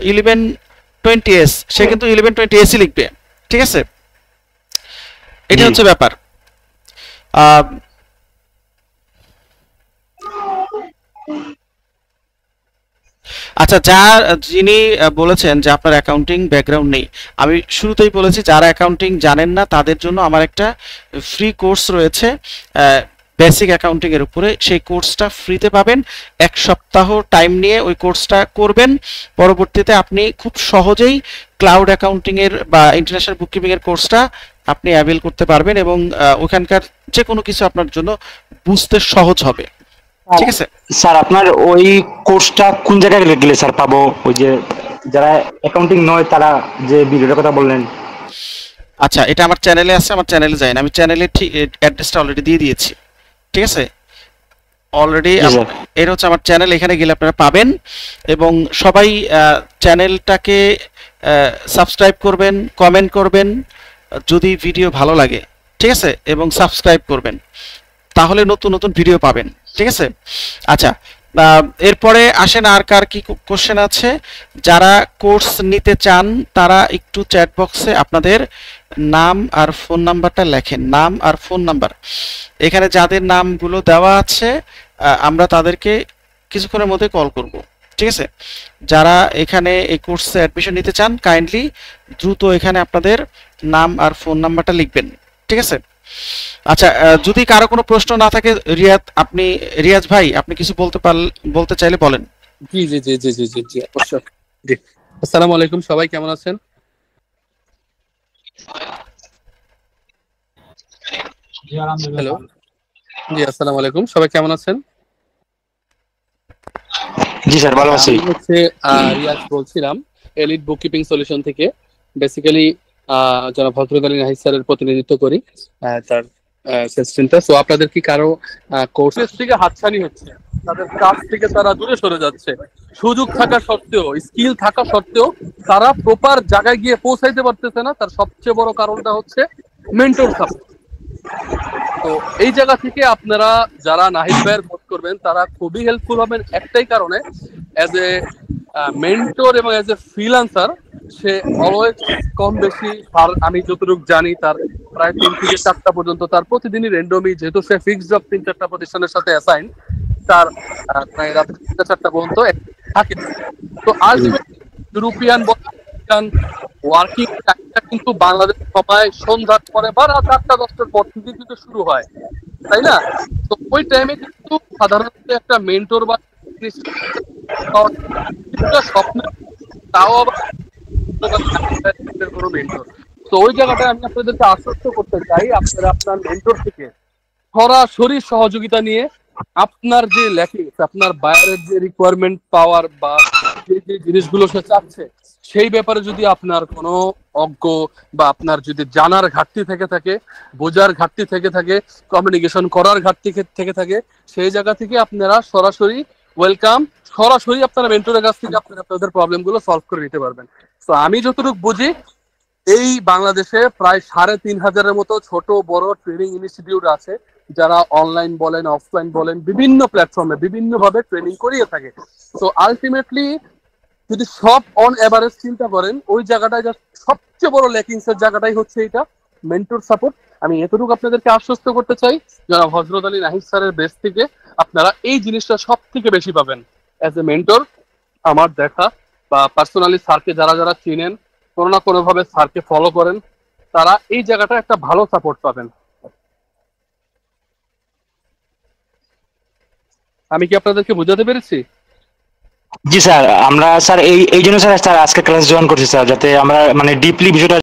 1120S, সে কিন্তু 1120S লিখবে। ঠিক আছে, এটা হচ্ছে ব্যাপার। আচ্ছা, যিনি বলেছেন যে আপনার অ্যাকাউন্টিং ব্যাকগ্রাউন্ড নেই, আমি শুরুতেই বলেছি যারা অ্যাকাউন্টিং জানেন না তাদের জন্য আমার একটা ফ্রি কোর্স রয়েছে, বেসিক অ্যাকাউন্টিং এর উপরে, সেই কোর্সটা ফ্রিতে পাবেন। 1 সপ্তাহ টাইম নিয়ে ওই কোর্সটা করবেন, পরবর্তীতে আপনি খুব সহজেই ক্লাউড অ্যাকাউন্টিং এর বা ইন্টারন্যাশনাল বুককিপিং এর কোর্সটা আপনি অ্যাভেল করতে পারবেন, এবং ওখানকার যে কোনো কিছু আপনার জন্য বুঝতে সহজ হবে। ঠিক আছে স্যার, আপনার ওই কোর্সটা কোন জায়গায় গেলে স্যার পাবো? ওই যে যারা অ্যাকাউন্টিং নয় তারা যে ভিডিওটার কথা বললেন। আচ্ছা, এটা আমার চ্যানেলে আছে, আমার চ্যানেলে যাই না, আমি চ্যানেলে ঠিক অ্যাড্রেসটা অলরেডি দিয়ে দিয়েছি। ঠিক আছে, অলরেডি এর হচ্ছে আমার চ্যানেল, এখানে গেলে আপনারা পাবেন। এবং সবাই চ্যানেলটাকে সাবস্ক্রাইব করবেন, কমেন্ট করবেন যদি ভিডিও ভালো লাগে। ঠিক আছে, এবং সাবস্ক্রাইব করবেন, তাহলে নতুন নতুন ভিডিও পাবেন। ঠিক আছে, আচ্ছা এরপরে আসেন আর কার কি কোশ্চেন আছে। যারা কোর্স নিতে চান তারা একটু চ্যাট বক্সে আপনাদের নাম আর ফোন নাম্বারটা লেখেন, নাম আর ফোন নাম্বার। এখানে যাদের নামগুলো দেওয়া আছে আমরা তাদেরকে কিছুক্ষণের মধ্যে কল করব। ঠিক আছে, যারা এখানে এই কোর্সে অ্যাডমিশন নিতে চান কাইন্ডলি দ্রুত এখানে আপনাদের নাম আর ফোন নাম্বারটা লিখবেন। ঠিক আছে, আচ্ছা যদি কারো কোনো প্রশ্ন না থাকে, রিয়াজ ভাই আপনি কিছু বলতে চাইলে বলেন। জি জি জি জি জি জি জি অবশ্যই। জি, আসসালামু আলাইকুম, সবাই কেমন আছেন? হ্যালো, জি আসসালামু আলাইকুম, সবাই কেমন আছেন? জি স্যার, ভালো আছি। আমি হচ্ছে রিয়াজ বলছিলাম এলিট বুককিপিং সলিউশন থেকে। বেসিক্যালি যারা হযরত আলী নাহিদ স্যারের প্রতিনিধিত্ব করি, তার সেন্টার। সো আপনাদের কি কারো কোর্সেস থেকে হাতছানি হচ্ছে, তাদের কাজ থেকে তারা দূরে সরে যাচ্ছে, সুযোগ থাকা সত্ত্বেও, স্কিল থাকা সত্ত্বেও তারা প্রপার জায়গায় গিয়ে পৌঁছাইতে পারতেছে না, তার সবচেয়ে বড় কারণটা হচ্ছে মেন্টর সাপোর্ট। তো এই জায়গা থেকে আপনারা যারা নাহিদ ভাইয়ের কোর্স করবেন তারা খুবই হেল্পফুল হবেন একটাই কারণে, অ্যাজ এ মেন্টর এবং অ্যাজ এ ফ্রিল্যান্সার সে অলওয়েজ কম বেশি, আর আমি যতটুকু জানি তার প্রায় 3 থেকে 4টা পর্যন্ত তার প্রতিদিনই র্যান্ডমই, যেহেতু সে ফিক্সড জব 3-4টা প্রতিষ্ঠানের সাথে অ্যাসাইন, তার প্রায় রাত 3-4টা পর্যন্ত থাকে। তো আলটিমেটলি ইউরোপিয়ান ওয়ার্কিং টাইমটা কিন্তু বাংলাদেশ সময় সন্ধ্যার পরে বা রাত 8টা-10টার পর থেকে কিন্তু শুরু হয়, তাই না? তো ওই টাইমে কিন্তু সাধারণত একটা মেন্টর বা স্বপ্ন, তাও আবার কোনো মেন্টর। তো ওই জায়গাটায় আমি আপনাদেরকে আশ্বস্ত করতে চাই, আপনারা আপনার মেন্টর থেকে সরাসরি সহযোগিতা নিয়ে আপনার যে ল্যাকিংস, আপনার বাইরের যে রিকোয়ারমেন্ট পাওয়ার বা যে জিনিসগুলো সে চাচ্ছে সেই ব্যাপারে যদি আপনার কোনো অজ্ঞ বা আপনার যদি জানার ঘাটতি থেকে থাকে, বোঝার ঘাটতি থেকে থাকে, কমিউনিকেশন করার ঘাটতি থেকে থাকে, সেই জায়গা থেকে আপনারা সরাসরি ওয়েলকাম, সরাসরি আপনারা মেন্টরের কাছ থেকে আপনারা আপনাদের প্রবলেমগুলো সলভ করে নিতে পারবেন। তো আমি যতটুকু বুঝি এই বাংলাদেশে প্রায় 3500-এর মতো ছোট বড় ট্রেনিং ইনস্টিটিউট আছে যারা অনলাইন বলেন অফলাইন বলেন বিভিন্ন প্ল্যাটফর্মে বিভিন্ন ভাবে ট্রেনিং করিয়ে থাকে। তো আলটিমেটলি যদি সব অন এভারেজ চিন্তা করেন, ওই জায়গাটায় সবচেয়ে বড় ল্যাকিংস এর জায়গাটাই হচ্ছে এটা মেন্টর সাপোর্ট। আমি এতটুকু আপনাদেরকে আশ্বস্ত করতে চাই, যারা হযরত আলী নাহিদ স্যারের বেস থেকে আপনারা এই জিনিসটা সব থেকে বেশি পাবেন। অ্যাজ এ মেন্টর আমার দেখা বা পার্সোনালি স্যারকে যারা যারা চিনেন, কোনো না কোনো ভাবে স্যারকে ফলো করেন, তারা এই জায়গাটা একটা ভালো সাপোর্ট পাবেন। আমি কি আপনাদেরকে বোঝাতে পেরেছি? জি স্যার, আমরা স্যার এই জন্য স্যার আজকে ক্লাস জয়েন করছি স্যার, যাতে আমরা মানে ডিপলি বিষয়টা